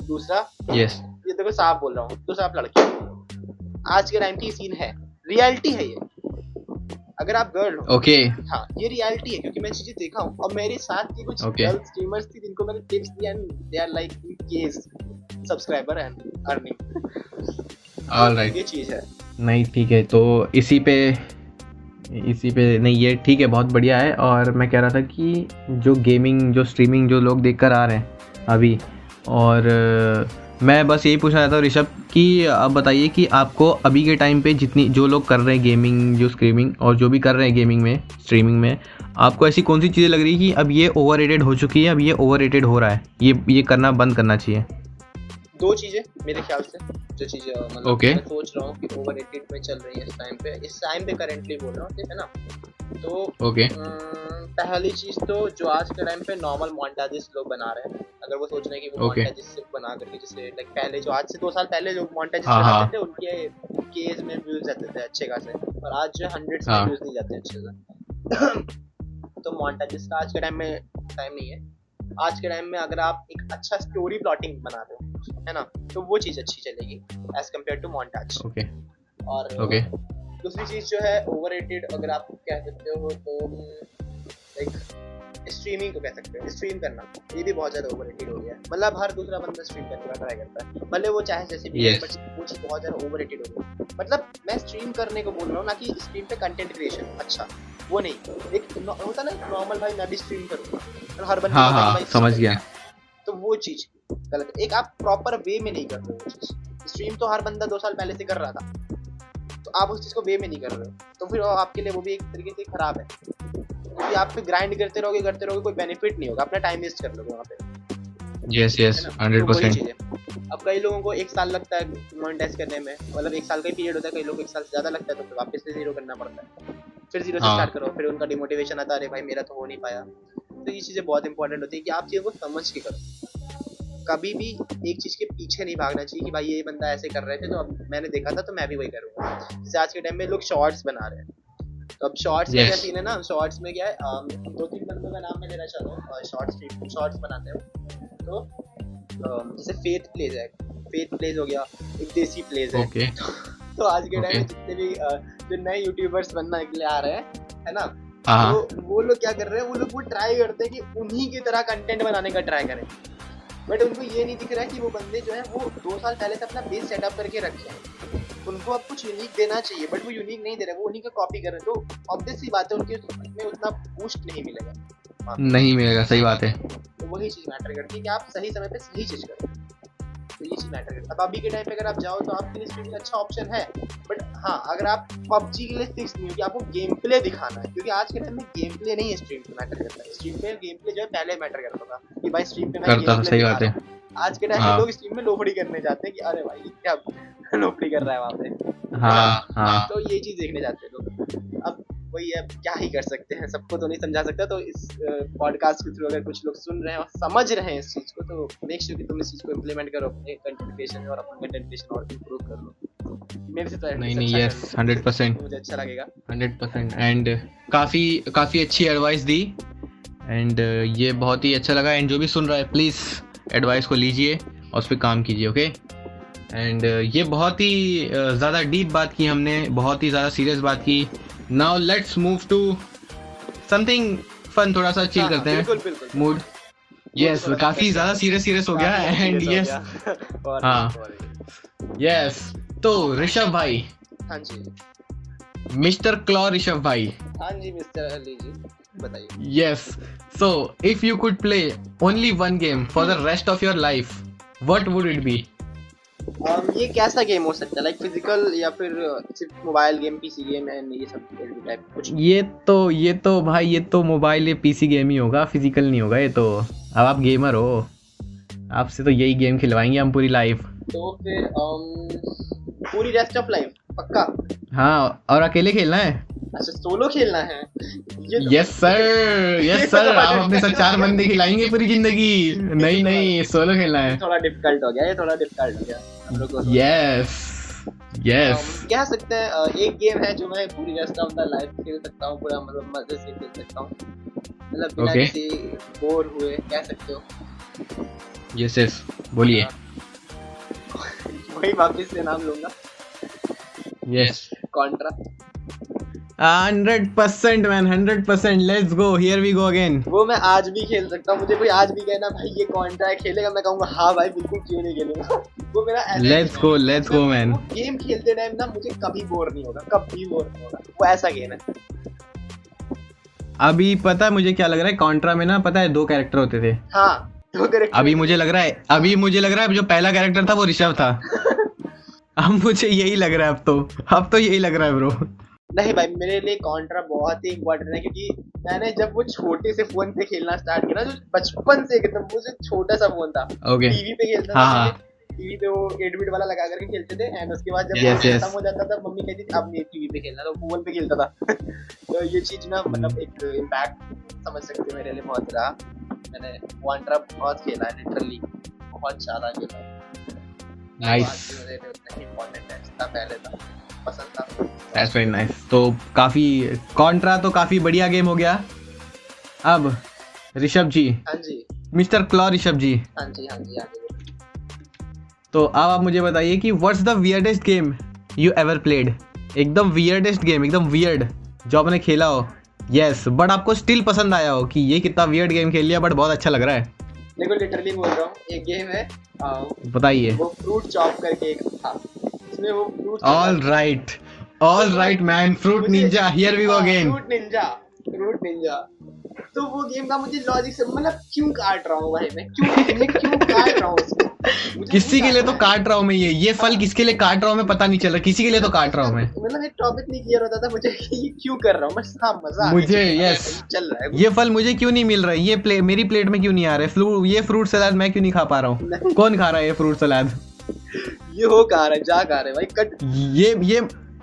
दूसरा ये देखो साफ बोल रहा हूँ, दूसरा आप लड़के, आज के टाइम की सीन है, रियलिटी है ये, अगर आप गर्ल हो, ओके हाँ ये रियलिटी है, क्योंकि मैं चीजें देखा हूँ और मेरे साथ की कुछ गर्ल स्ट्रीमर्स थी जिनको मैंने टिप्स दिया and they are like in case subscriber and earning. Alright, ये चीज है। नहीं ठीक है, तो इसी पे नहीं, ये ठीक है, बहुत बढ़िया है। और मैं कह रहा था कि जो गेमिंग, जो स्ट्रीमिंग जो लोग देख कर आ रहे हैं अभी, और मैं बस यही पूछ रहा था ऋषभ कि अब बताइए कि आपको अभी के टाइम पे जितनी जो लोग कर रहे हैं गेमिंग, जो स्ट्रीमिंग और जो भी कर रहे हैं गेमिंग में, स्ट्रीमिंग में, आपको ऐसी कौन सी चीज़ें लग रही है कि अब ये ओवररेटेड हो चुकी है, अब ये ओवररेटेड हो रहा है, ये करना बंद करना चाहिए? दो चीजें मेरे ख्याल से, जो चीजें मतलब मैं सोच रहा हूँ कि ओवररेटेड में चल रही है इस टाइम पे करेंटली बोल रहा हूँ, ठीक है ना। तो पहली चीज तो जो आज के टाइम पे नॉर्मल मोनेटाइजेस लोग बना रहे हैं, अगर वो सोच रहे हैं कि वो मोनेटाइजेस सिर्फ बना करके, जैसे लाइक पहले जो आज से 2 साल पहले जो मोनेटाइजेस बनाते थे उनके एज में व्यूज जाते थे अच्छे खासे, और आज जो हंड्रेड्स में व्यूज नहीं जाते अच्छे से। तो मोनेटाइजेस का आज के टाइम में टाइम नहीं है। आज के टाइम में अगर आप एक अच्छा स्टोरी प्लॉटिंग बनाते हो, है ना, तो वो चीज अच्छी चलेगी एज कम्पेयर टू मोनेटाइज। और दूसरी चीज जो है ओवररेटेड, अगर आप कह सकते हो तो लाइक स्ट्रीमिंग को कह सकते हो, स्ट्रीम करना ये भी बहुत ज्यादा ओवररेटेड हो गया है। मतलब हर दूसरा बंदा स्ट्रीम करने का ट्राई करता है, भले वो चाहे जैसे भी, बट वो चीज बहुत ज्यादा ओवररेटेड हो गई। मतलब मैं स्ट्रीम करने को बोल रहा हूँ ना कि स्ट्रीम पे कंटेंट क्रिएशन, अच्छा वो नहीं, एक होता ना नॉर्मल भाई मैं भी स्ट्रीम करूँगा और हर बंदा भाई समझ गया, तो वो चीज गलत है। एक आप प्रॉपर वे में नहीं कर रहे हो वो चीज। स्ट्रीम तो हर बंदा 2 साल पहले से कर रहा था, तो आप उस चीज को वे में नहीं कर रहे हो, तो फिर आपके लिए वो भी एक तरीके से खराब है, क्योंकि आप फिर ग्राइंड करते रहोगे कोई बेनिफिट नहीं होगा, अपना टाइम वेस्ट कर लोगे वहाँ पे। यस 100%। अब कई लोगों को 1 साल लगता है मोनेटाइज करने में, मतलब 1 साल का ही पीरियड होता है, कई लोग 1 साल से ज्यादा लगता है, तो फिर वापस से जीरो करना पड़ता है, फिर जीरो से स्टार्ट करो, फिर उनका डिमोटिवेशन आता है, अरे भाई मेरा तो हो नहीं पाया। तो ये चीजें बहुत इंपॉर्टेंट होती है कि आप चीजों को समझ के करो, कभी भी एक चीज के पीछे नहीं भागना चाहिए कि भाई ये बंदा ऐसे कर रहे थे तो अब मैंने देखा था तो मैं भी वही करूंगा। जैसे आज के टाइम में लोग शॉर्ट्स बना रहे हैं, तो अब शॉर्ट्स में क्या सीन है ना, शॉर्ट्स में क्या है, 2-3 बंदों का नाम मैं लेना चाहता हूँ, शॉर्ट्स बनाते हैं। तो जैसे फेथ प्लेज हो गया, एक देसी प्लेज है। तो आज के टाइम में जितने भी जो नए यूट्यूबर्स बनने के लिए आ रहे हैं, है ना, तो वो लोग क्या कर रहे हैं, वो ट्राई करते हैं कि उन्हीं की तरह कंटेंट बनाने का ट्राई करें, बट उनको ये नहीं दिख रहा है कि वो बंदे जो है वो 2 साल पहले से अपना बेस सेटअप करके रखे हैं, उनको अब कुछ यूनिक देना चाहिए, बट वो यूनिक नहीं दे रहे, वो उन्हीं का कॉपी कर रहे हैं, तो ऑब्वियस सी बात है उनके उसमें उतना बूस्ट नहीं मिलेगा। सही बात है। तो वही चीज मैटर करती है कि आप सही समय पे सही चीज करो, तो ये चीज मैटर करती है। अब अभी के टाइम पे अगर आप जाओ तो आपके लिए स्ट्रीमिंग अच्छा ऑप्शन है, बट हाँ अगर आप PUBG के लिए फिक्स नहीं हो कि आपको गेम प्ले दिखाना है, क्योंकि आज के टाइम में गेम प्ले नहीं है स्ट्रीम पे मैटर करता है, स्ट्रीम पे गेम प्ले जो है पहले मैटर करता था कि भाई स्ट्रीम पे मैं गेम प्ले दिखा रहा हूं। आज के टाइम में लोग स्ट्रीम में लोफड़ी करने जाते हैं कि अरे भाई क्या लोफड़ी कर रहा है वहां पे। तो ये चीज देखने जाते हैं लोग। अब वही है, क्या ही कर सकते हैं, सबको तो नहीं समझा सकता, तो इस पॉडकास्ट के थ्रू अगर कुछ लोग सुन रहे हैं और समझ रहे हैं इस चीज को, तो मेक श्योर कि तुम इस चीज को इम्प्लीमेंट करो अपने कंटेंट क्रिएशन में और अपना कंटेंट क्रिएशन और इंप्रूव कर लो। मेरे से तो नहीं यस 100%, मुझे अच्छा लगेगा 100%। एंड काफ़ी अच्छी एडवाइस दी, एंड ये बहुत ही अच्छा लगा। एंड जो भी सुन रहा है प्लीज़ एडवाइस को लीजिए और उस पर काम कीजिए, ओके। एंड ये बहुत ही ज़्यादा डीप बात की हमने, बहुत ही ज़्यादा सीरियस बात की। Now let's move to something fun, थोड़ा सा चिल करते हैं मूड। यस काफ़ी ज़्यादा सीरियस हो गया। एंड यस यस, तो ऋषभ भाई, हाँ जी मिस्टर क्लॉ ऋषभ भाई, हाँ जी मिस्टर अली जी बताइए। Yes, so if you could play only one game for the rest of your life, what would it be? ये कैसा गेम हो सकता है, लाइक फिजिकल या फिर सिर्फ mobile game, PC game and ये सब टाइप कुछ? ये तो भाई ये तो मोबाइल या पीसी गेम ही होगा, फिजिकल नहीं होगा ये तो। अब आप गेमर हो, आपसे तो यही गेम खिलवाएंगे हम पूरी लाइफ। तो फिर पूरी रेस्ट ऑफ लाइफ पक्का? हाँ, और अकेले खेलना है? अच्छा सोलो खेलना है? यस सर आप अपने साथ 4 बंदे खिलाएंगे पूरी जिंदगी? नहीं सोलो खेलना है। थोड़ा डिफिकल्ट हो गया हम लोग को। यस कह सकते हैं एक गेम है जो मैं पूरी रेस्ट ऑफ द लाइफ खेल सकता हूँ, पूरा मतलब मजे से खेल सकता हूँ, मतलब बिना किसी बोर हुए, कह सकते हो। यस बोलिए। वही वापस से नाम लूंगा, yes Contra. 100% man, 100%. Let's go, here we go again. वो मैं आज भी खेल सकता हूँ. मुझे कोई आज भी कहना भाई ये कॉन्ट्रा खेलेगा, मैं कहूँगा हाँ भाई बिल्कुल, क्यों नहीं खेलूंगा. वो मेरा लेट्स गो मैन. गेम खेलते टाइम ना मुझे कभी बोर नहीं होगा, कभी बोर नहीं होगा. वो ऐसा गेम है. अभी पता है मुझे क्या लग रहा है, कॉन्ट्रा में ना पता है 2 कैरेक्टर होते थे. हाँ, 2 कैरेक्टर. अभी मुझे लग रहा है जो पहला कैरेक्टर था वो ऋषभ था. अब मुझे यही लग रहा है, अब तो यही लग रहा है ब्रो. नहीं भाई, मेरे लिए कॉन्ट्रा बहुत ही इम्पोर्टेंट है, क्योंकि मैंने जब वो छोटे से फोन पे खेलना स्टार्ट किया ना, जो बचपन से एकदम वो छोटा सा फोन था, टीवी पे खेलता था. टीवी पे वो 8 बिट वाला लगा करके खेलते थे. एंड उसके बाद जब खत्म हो जाता था, मम्मी कहती थी अब नहीं टीवी पे खेलना, तो फोन पे खेलता था. तो ये चीज ना मतलब एक इम्पैक्ट समझ सकते हो मेरे लिए बहुत रहा. मैंने कॉन्ट्रा बहुत खेला है, लिटरली बहुत ज्यादा खेला है. नाइस. इम्पोर्टेंट है, जितना पहले था पसंद था. That's very nice. तो काफी कॉन्ट्रा तो काफी बढ़िया गेम हो गया. अब ऋषभ जी. हाँ जी. मिस्टर क्लॉ ऋषभ जी. हाँ जी. तो अब आप मुझे बताइए कि what's the weirdest game you ever played. एकदम वियर्डेस्ट गेम, एकदम वियर्ड जो आपने खेला हो. यस, बट आपको स्टिल पसंद आया हो कि ये कितना वियर्ड गेम खेल लिया बट बहुत अच्छा लग रहा है. देखो लिटरली बोल रहा हूँ, एक गेम है, बताइए. वो फ्रूट चॉप करके एक था, उसमें वो fruit. All right man, Fruit Ninja, here we go again. Fruit Ninja. तो वो गेम का मुझे लॉजिक से मतलब क्यों काट रहा हूँ भाई, मैं क्यों काट रहा हूँ उसको. किसी के लिए तो काट रहा हूँ मैं, ये फल किसके लिए काट रहा हूँ मैं पता नहीं चल रहा, किसी के लिए तो काट रहा हूँ मैं. मतलब एक टॉपिक नहीं क्लियर होता था मुझे ये क्यों कर रहा हूँ मैं. हाँ, मजा मुझे. यस, चल रहा है. ये फल मुझे क्यों नहीं मिल रहा है, ये मेरी प्लेट में क्यों नहीं आ रहा है. ये फ्रूट सलाद मैं क्यों नहीं खा पा रहा हूँ. कौन खा रहा है ये फ्रूट सलाद. ये हो कहा रहा है, जा कहा रहा है भाई, कट.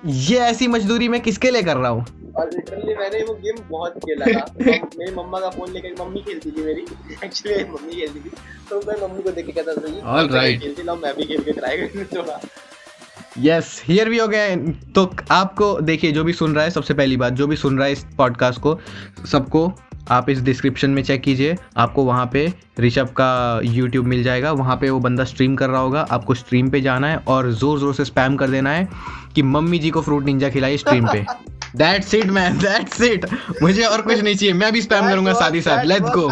ये ऐसी मजदूरी मैं किसके लिए कर रहा हूँ. और लिटरली मैंने वो गेम बहुत खेला था. मेरी मम्मा का फोन लेकर, मम्मी खेलती थी मेरी, एक्चुअली मम्मी खेलती थी, तो मैं मम्मी को देख के कहता था ऑलराइट खेलती लाओ मैं भी खेल के ट्राई करने थोड़ा. यस, हियर वी हो गए. तो आपको देखिए, जो भी सुन रहा है, सबसे पहली बात जो भी सुन रहा है इस पॉडकास्ट को, सबको आप इस डिस्क्रिप्शन में चेक कीजिए. आपको वहाँ पे ऋषभ का यूट्यूब मिल जाएगा, वहाँ पे वो बंदा स्ट्रीम कर रहा होगा. आपको स्ट्रीम पे जाना है और जोर जोर से स्पैम कर देना है कि मम्मी जी को फ्रूट निंजा खिलाइए स्ट्रीम पे. That's it man, that's it. मुझे और कुछ नहीं चाहिए, मैं भी स्पैम करूंगा साथ ही साथ. Let's go.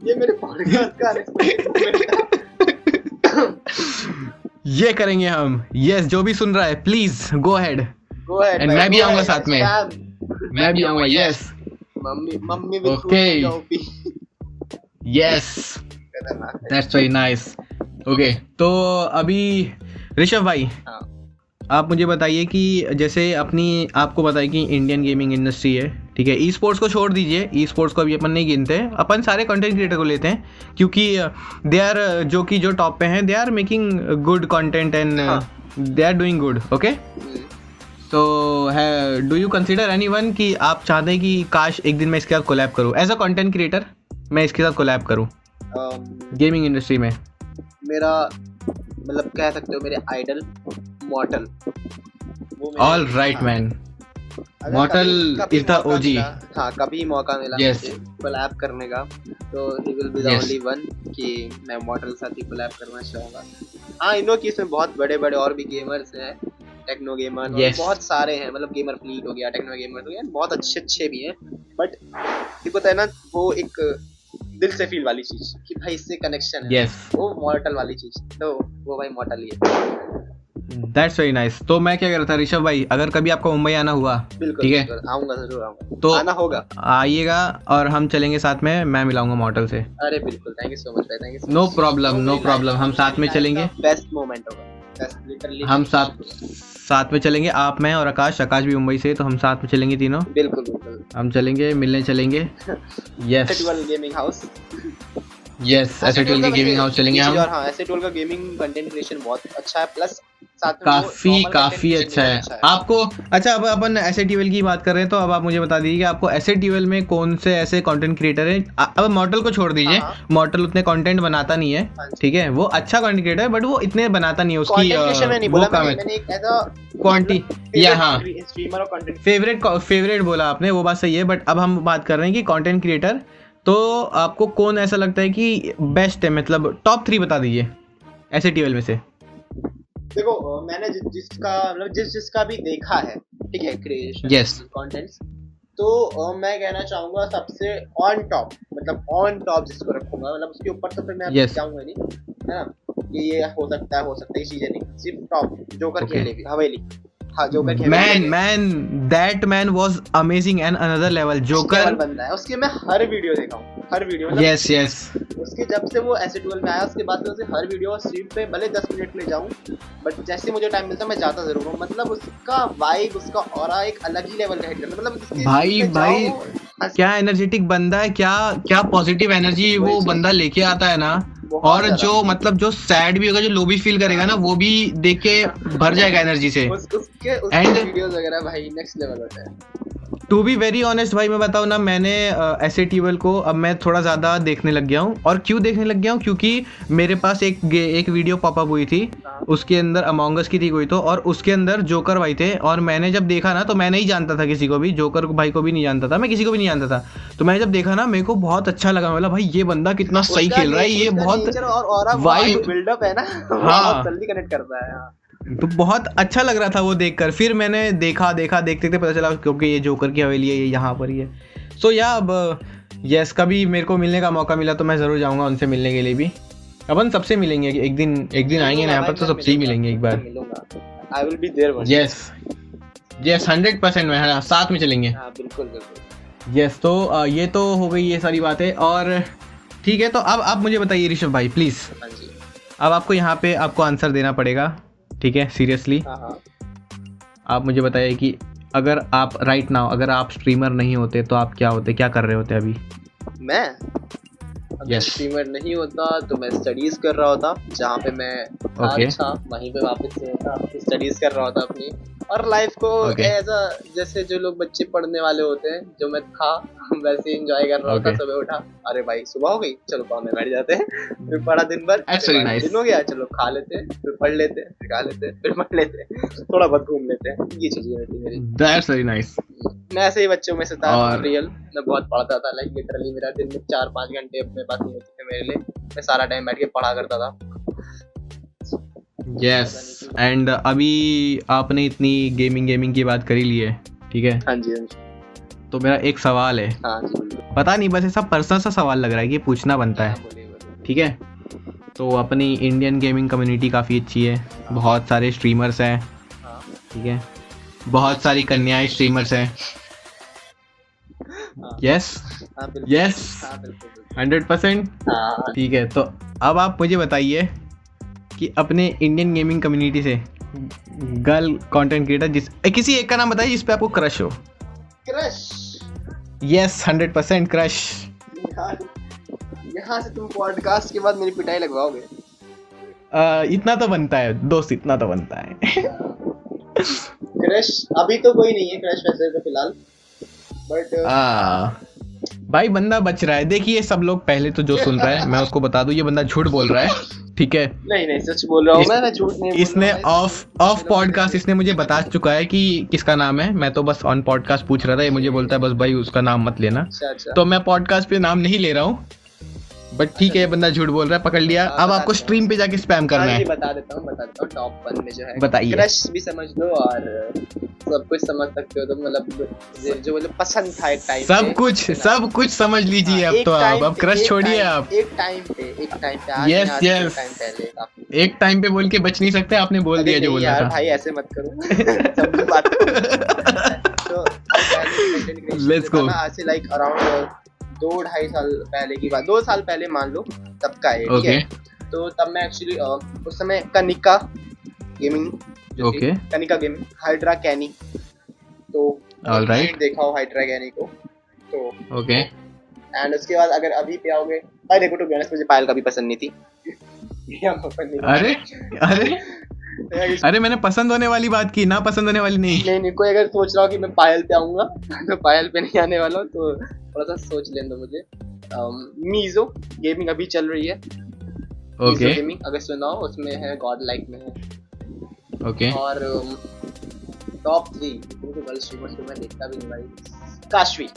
ये मेरे पॉडकास्ट का अनएक्सपेक्टेड. ये करेंगे हम. यस, जो भी सुन रहा है प्लीज गो अहेड. एंड मैं भी आऊंगा साथ में. मैं भी आऊंगा. Yes, mummy okay. Yes, that's very nice. Okay, तो अभी ऋषभ भाई, आप मुझे बताइए कि जैसे आपको बताइए कि इंडियन गेमिंग इंडस्ट्री है, ठीक है. ई स्पोर्ट्स को छोड़ दीजिए, ई स्पोर्ट्स को अभी अपन नहीं गिनते, अपन सारे कंटेंट क्रिएटर को लेते हैं, क्योंकि दे आर जो टॉप पे हैं, they are making good content and they are doing good. Okay, तो डू यू कंसिडर एनीवन कि आप चाहते हैं कि काश एक दिन मैं इसके साथ कोलैब करूँ एज अ कंटेंट क्रिएटर, मैं इसके साथ कोलैब करूँ गेमिंग इंडस्ट्री में. मेरा मतलब कह सकते हो मेरे idol Mortal. All right man, Mortal is the OG. हाँ, कभी मौका मिला मुझे कोलैब करने का, तो he will be the only one कि मैं मॉर्टल साथ ही कोलैब करना चाहूँगा. हाँ, इनो की इसमें बहुत बड़े बड़े और भी गेमर्स हैं, टेक्नो गेमर, बहुत सारे हैं. मतलब गेमर फ्लीट हो गया, टेक्नो गेमर हो गया, बहुत अच्छे भी हैं. बट देखो तो है ना, वो एक दिल से फील वाली चीज कि भाई इससे कनेक्शन है. वो मॉर्टल वाली चीज, तो वो भाई मॉर्टल ही है. That's very nice. तो मैं क्या कह रहा था ऋषभ भाई, अगर कभी आपको मुंबई आना हुआ, ठीक है, आऊंगा, जरूर आऊंगा. तो आना होगा, आइएगा और हम चलेंगे साथ में, मैं मिलाऊंगा मॉर्टल से. अरे बिल्कुल, थैंक यू सो मच भाई, थैंक यू. नो प्रॉब्लम, हम साथ में चलेंगे. बेस्ट मोमेंट होगा, लिटरली हम साथ में चलेंगे. आप, मैं और आकाश भी मुंबई से, तो हम साथ में चलेंगे तीनों. बिल्कुल हम चलेंगे, मिलने चलेंगे. Yes, actual gaming house. Yes, actual के गेमिंग हाउस चलेंगे हम. और हाँ, एसेटुअल का गेमिंग कंटेंट क्रिएशन बहुत अच्छा है, प्लस काफी अच्छा है. आपको अच्छा, अब अपन एसेटुअल की बात कर रहे हैं, तो अब आप मुझे बता दीजिए कि आपको एसेटुअल में कौन से ऐसे कंटेंट क्रिएटर हैं. अब मॉर्टल को छोड़ दीजिए, मॉर्टल उतने कंटेंट बनाता नहीं है, ठीक है, वो अच्छा कंटेंट क्रिएटर है बट वो इतने बनाता नहीं है. उसकी वो काम है क्वांटी या हाँ फेवरेट बोला आपने, वो बात सही है. बट अब हम बात कर रहे हैं कि कंटेंट क्रिएटर, तो आपको कौन ऐसा लगता है कि बेस्ट है, मतलब टॉप 3 बता दीजिए एसेटुअल में से. देखो मैंने जिसका मतलब जिसका भी देखा है, ठीक है, क्रिएशन Yes. कंटेंट्स, तो मैं कहना चाहूंगा सबसे ऑन टॉप, मतलब ऑन टॉप जिसको रखूंगा, मतलब उसके ऊपर तो फिर मैं Yes. जाऊंगा नहीं, है ना, कि ये हो सकता है, ये चीजें नहीं, सिर्फ टॉप जोकर Okay. खेलेगी हवेली। हाँ, जोकर खेलेगी। Man, that man was amazing and another level. Joker. बंदा है, उसके मैं हर वीडियो देखा हूँ, हर वीडियो। Yes. उसके जब से वो ऐसे 12 में आया, उसके बाद से उसे हर वीडियो स्ट्रीम पे भले 10 मिनट ले जाऊं, बट जैसे मुझे टाइम मिलता है मैं जाता जरूर हूँ। मतलब उसका वाइब, उसका ऑरा एक अलग ही लेवल का हिट करता है। मतलब भाई क्या एनर्जेटिक बंदा है, क्या पॉजिटिव एनर्जी वो बंदा लेके आता है ना। और जो मतलब जो सैड भी होगा, जो लो भी फील करेगा ना, वो भी देख के भर जाएगा एनर्जी से। उसके वीडियोस वगैरह भाई नेक्स्ट लेवल होते हैं। टू बी वेरी ऑनेस्ट भाई, मैं बताऊँ ना, मैंने एसएटीवल को अब मैं थोड़ा ज़्यादा देखने लग गया हूँ। और क्यों देखने लग गया हूँ, क्योंकि मेरे पास एक वीडियो पॉपअप हुई थी, उसके अंदर अमॉन्ग अस की थी कोई तो, और उसके अंदर जोकर भाई थे। और मैंने जब देखा ना, तो मैं नहीं जानता था किसी को भी, जोकर भाई को भी नहीं जानता था, मैं किसी को भी नहीं जानता था। तो मैंने जब देखा ना, मेरे को बहुत अच्छा लगा। मतलब भाई ये बंदा कितना सही खेल रहा है, ये बहुत वाइब बिल्डअप है ना। हाँ, जल्दी कनेक्ट करता है। तो बहुत अच्छा लग रहा था वो देखकर। फिर मैंने देखते पता चला क्योंकि ये जोकर की हवेली है, ये यहाँ पर ही है। सो या अब यस, कभी मेरे को मिलने का मौका मिला तो मैं ज़रूर जाऊँगा उनसे मिलने के लिए भी। अपन सबसे मिलेंगे एक दिन आएंगे ना यहाँ पर, तो सबसे ही मिलेंगे एक बार। I will be there one. Yes 100% में, हाँ, साथ में चलेंगे। हाँ, बिल्कुल। यस, तो ये तो हो गई ये सारी बातें। और ठीक है, तो अब आप मुझे बताइए ऋषभ भाई प्लीज़, अब आपको यहाँ पे आपको आंसर देना पड़ेगा, ठीक है, सीरियसली। आप मुझे बताइए कि अगर आप राइट नाउ, अगर आप स्ट्रीमर नहीं होते तो आप क्या होते, क्या कर रहे होते अभी? मैं अगर स्ट्रीमर नहीं होता तो मैं स्टडीज कर रहा होता, जहाँ पे मैं था वहीं पे वापस से होता, स्टडीज कर रहा होता अपनी, और लाइफ को ऐसा जैसे जो लोग बच्चे पढ़ने वाले होते हैं, जो मैं था वैसे एंजॉय कर रहा होता। सुबह उठा, अरे भाई सुबह हो गई, चलो काम में बैठ जाते हैं, फिर पढ़ा दिन भर, दिन हो गया, चलो खा लेते हैं, फिर पढ़ लेते हैं, फिर खा लेते हैं, फिर पढ़ लेते हैं, थोड़ा बहुत घूम लेते हैं। ये चीजें रहती मेरी। That's very nice. मैं ऐसे ही बच्चों में से था, रियल। मैं बहुत पढ़ता था, लाइक लिटरली मेरा दिन में 4-5 घंटे अपने पास नहीं होते थे मेरे लिए। मैं सारा टाइम बैठ के पढ़ा करता था। यस, एंड अभी आपने इतनी गेमिंग की बात करी ली है, ठीक है? हाँ जी। तो मेरा एक सवाल है। हाँ जी। पता नहीं, बस ऐसा पर्सनल सा सवाल लग रहा है कि पूछना बनता है, ठीक है? तो अपनी इंडियन गेमिंग कम्युनिटी काफ़ी अच्छी है, बहुत सारे स्ट्रीमर्स हैं, ठीक है, बहुत सारी कन्याएं स्ट्रीमर्स हैं। यस 100%। ठीक है, तो अब आप मुझे बताइए कि अपने इंडियन गेमिंग कम्युनिटी से गर्ल कंटेंट क्रिएटर किसी एक का नाम बताइए जिस पे आपको क्रश हो। क्रश? Yes 100% crush. यहाँ से तुम पॉडकास्ट के बाद मेरी पिटाई लगवाओगे। इतना तो बनता है दोस्त, इतना तो बनता है। क्रश अभी तो कोई नहीं है, क्रश वैसे तो फिलहाल, बट भाई बंदा बच रहा है। देखिए सब लोग पहले तो जो सुन रहा है, मैं उसको बता दूं, ये बंदा झूठ बोल रहा है, ठीक है? नहीं सच बोल रहा हूँ मैं झूठ नहीं बोल रहा। इसने ऑफ पॉडकास्ट इसने मुझे बता चुका है कि किसका नाम है। मैं तो बस ऑन पॉडकास्ट पूछ रहा था, ये मुझे बोलता है बस भाई उसका नाम मत लेना। अच्छा। तो मैं पॉडकास्ट पे नाम नहीं ले रहा हूँ, बट ठीक है, बंदा झूठ बोल रहा है, पकड़ लिया। अब आपको स्ट्रीम पे जाके स्पैम करना है। बता देता हूँ टॉप 1 में जो है, बताइए। क्रश भी समझ लो और सब कुछ समझ सकते हो, तो मतलब जो मतलब पसंद था एक टाइम, सब कुछ समझ लीजिए। अब तो अब क्रश छोड़िए आप। एक टाइम पे एक टाइम पे बोल के बच नहीं सकते, आपने बोल दिया जो बोलना था। भाई ऐसे मत करो। सब बात तो लेट्स गो। आज से लाइक अराउंड 2-2.5 साल पहले की बात, 2 साल पहले मान लो, तब का है, ठीक है? तो तब मैं एक्चुअली उस समय Kanika gaming, Kanika gaming, hydra Kenny, तो ऑलराइट देखा हो हाइड्रा कैनी को, तो ओके। एंड उसके बाद अगर अभी पे आओगे, भाई देखो तो मुझे पायल का भी पसंद नहीं थी। अरे मैंने पसंद होने वाली बात की, ना पसंद होने वाली नहीं। कोई अगर सोच रहा हो कि मैं पायल पे आऊंगा, तो पायल पे नहीं आने वाला हूँ, तो थोड़ा सा सोच लेने दो मुझे। मीजो गेमिंग अभी चल रही है, ओके गेमिंग अगर सुना हो, उसमें है गॉड लाइक में है, ओके। और टॉप 3 गर्ल स्ट्रीमर्स को मैं देखता भी नहीं भाई, Kashvi.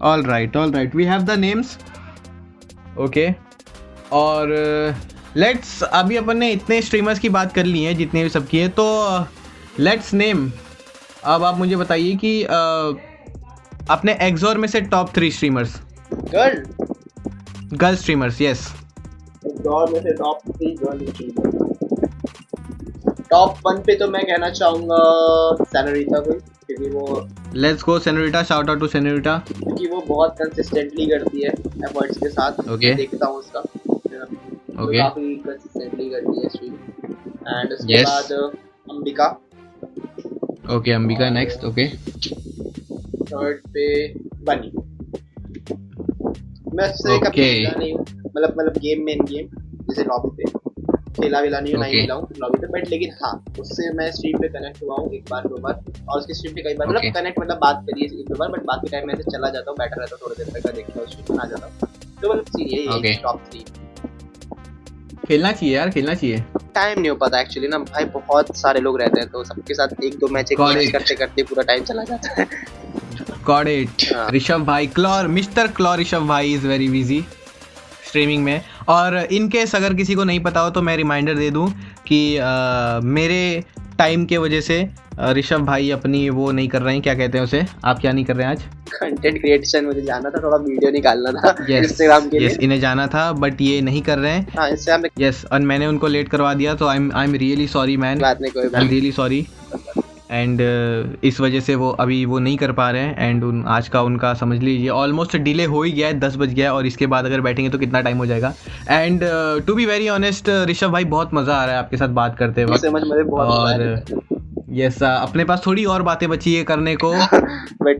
Alright we have the names, okay. और लेट्स, अभी अपन ने इतने स्ट्रीमर्स की बात कर ली है जितने भी सब की है, तो लेट्स नेम। अब आप मुझे बताइए कि अपने एक्सोर में से top 3 streamers, girl streamers. Yes, एक्सोर में से टॉप 3 गर्ल स्ट्रीमर्स। टॉप 1 पे तो मैं कहना चाहूंगा सेनोरिटा को, क्योंकि वो let's go Senorita, shout out to Senorita, क्योंकि वो बहुत कंसिस्टेंटली करती है एफर्ट्स के साथ। Okay. देखता हूँ उसका, Okay. काफी कंसिस्टेंटली करती है स्ट्रीम। एंड उसके बाद Ambika. Okay, Ambika next. Okay, third पे बनी। मैं उससे कभी खेला नहीं हूँ, मतलब गेम में, इन गेम जैसे लॉबी पे खेला विला नहीं हूँ, नहीं मिला हूँ लॉबी पे, बट लेकिन हाँ उससे मैं स्ट्रीम पे कनेक्ट हुआ हूँ एक बार 2 बार, और उसकी स्ट्रीम पे कई बार मतलब कनेक्ट मतलब बात करी है 1-2 बार, बट बाकी टाइम मैं ऐसे चला जाता हूँ, बैठा रहता हूँ, थोड़ी देर तक देखता हूँ, स्ट्रीम में आ जाता हूँ। तो मतलब सीरियस टॉप 3 खेलना चाहिए यार, खेलना चाहिए। टाइम नहीं हो पाता एक्चुअली ना भाई, बहुत सारे लोग रहते हैं, तो सबके साथ 1-2 मैच करते करते पूरा टाइम चला जाता है। Got it. ऋषभ भाई, मिस्टर क्लॉर ऋषभ भाई इज वेरी बिजी स्ट्रीमिंग में। और इन केस अगर किसी को नहीं पता हो तो मैं रिमाइंडर दे दूं कि मेरे टाइम के वजह से ऋषभ भाई अपनी वो नहीं कर रहे हैं, क्या कहते हैं उसे, आप क्या नहीं कर रहे हैं आज? कंटेंट क्रिएशन, मुझे जाना था, थोड़ा वीडियो निकालना था इंस्टाग्राम के लिए। इन्हें जाना था बट ये नहीं कर रहे हैं। हाँ, इंस्टाग्राम पे। यस, और मैंने उनको लेट करवा दिया, तो I am really sorry man, बात नहीं, कोई बात I am really sorry. And इस वजह से वो अभी वो नहीं कर पा रहे हैं। एंड आज का उनका समझ लीजिए ऑलमोस्ट डिले हो ही गया है, 10 बज गया है, और इसके बाद अगर बैठेंगे तो कितना टाइम हो जाएगा। And to be very honest Rishabh भाई, बहुत मज़ा आ रहा है आपके साथ बात करते वक्त, और यस अपने पास थोड़ी और बातें बची है करने को।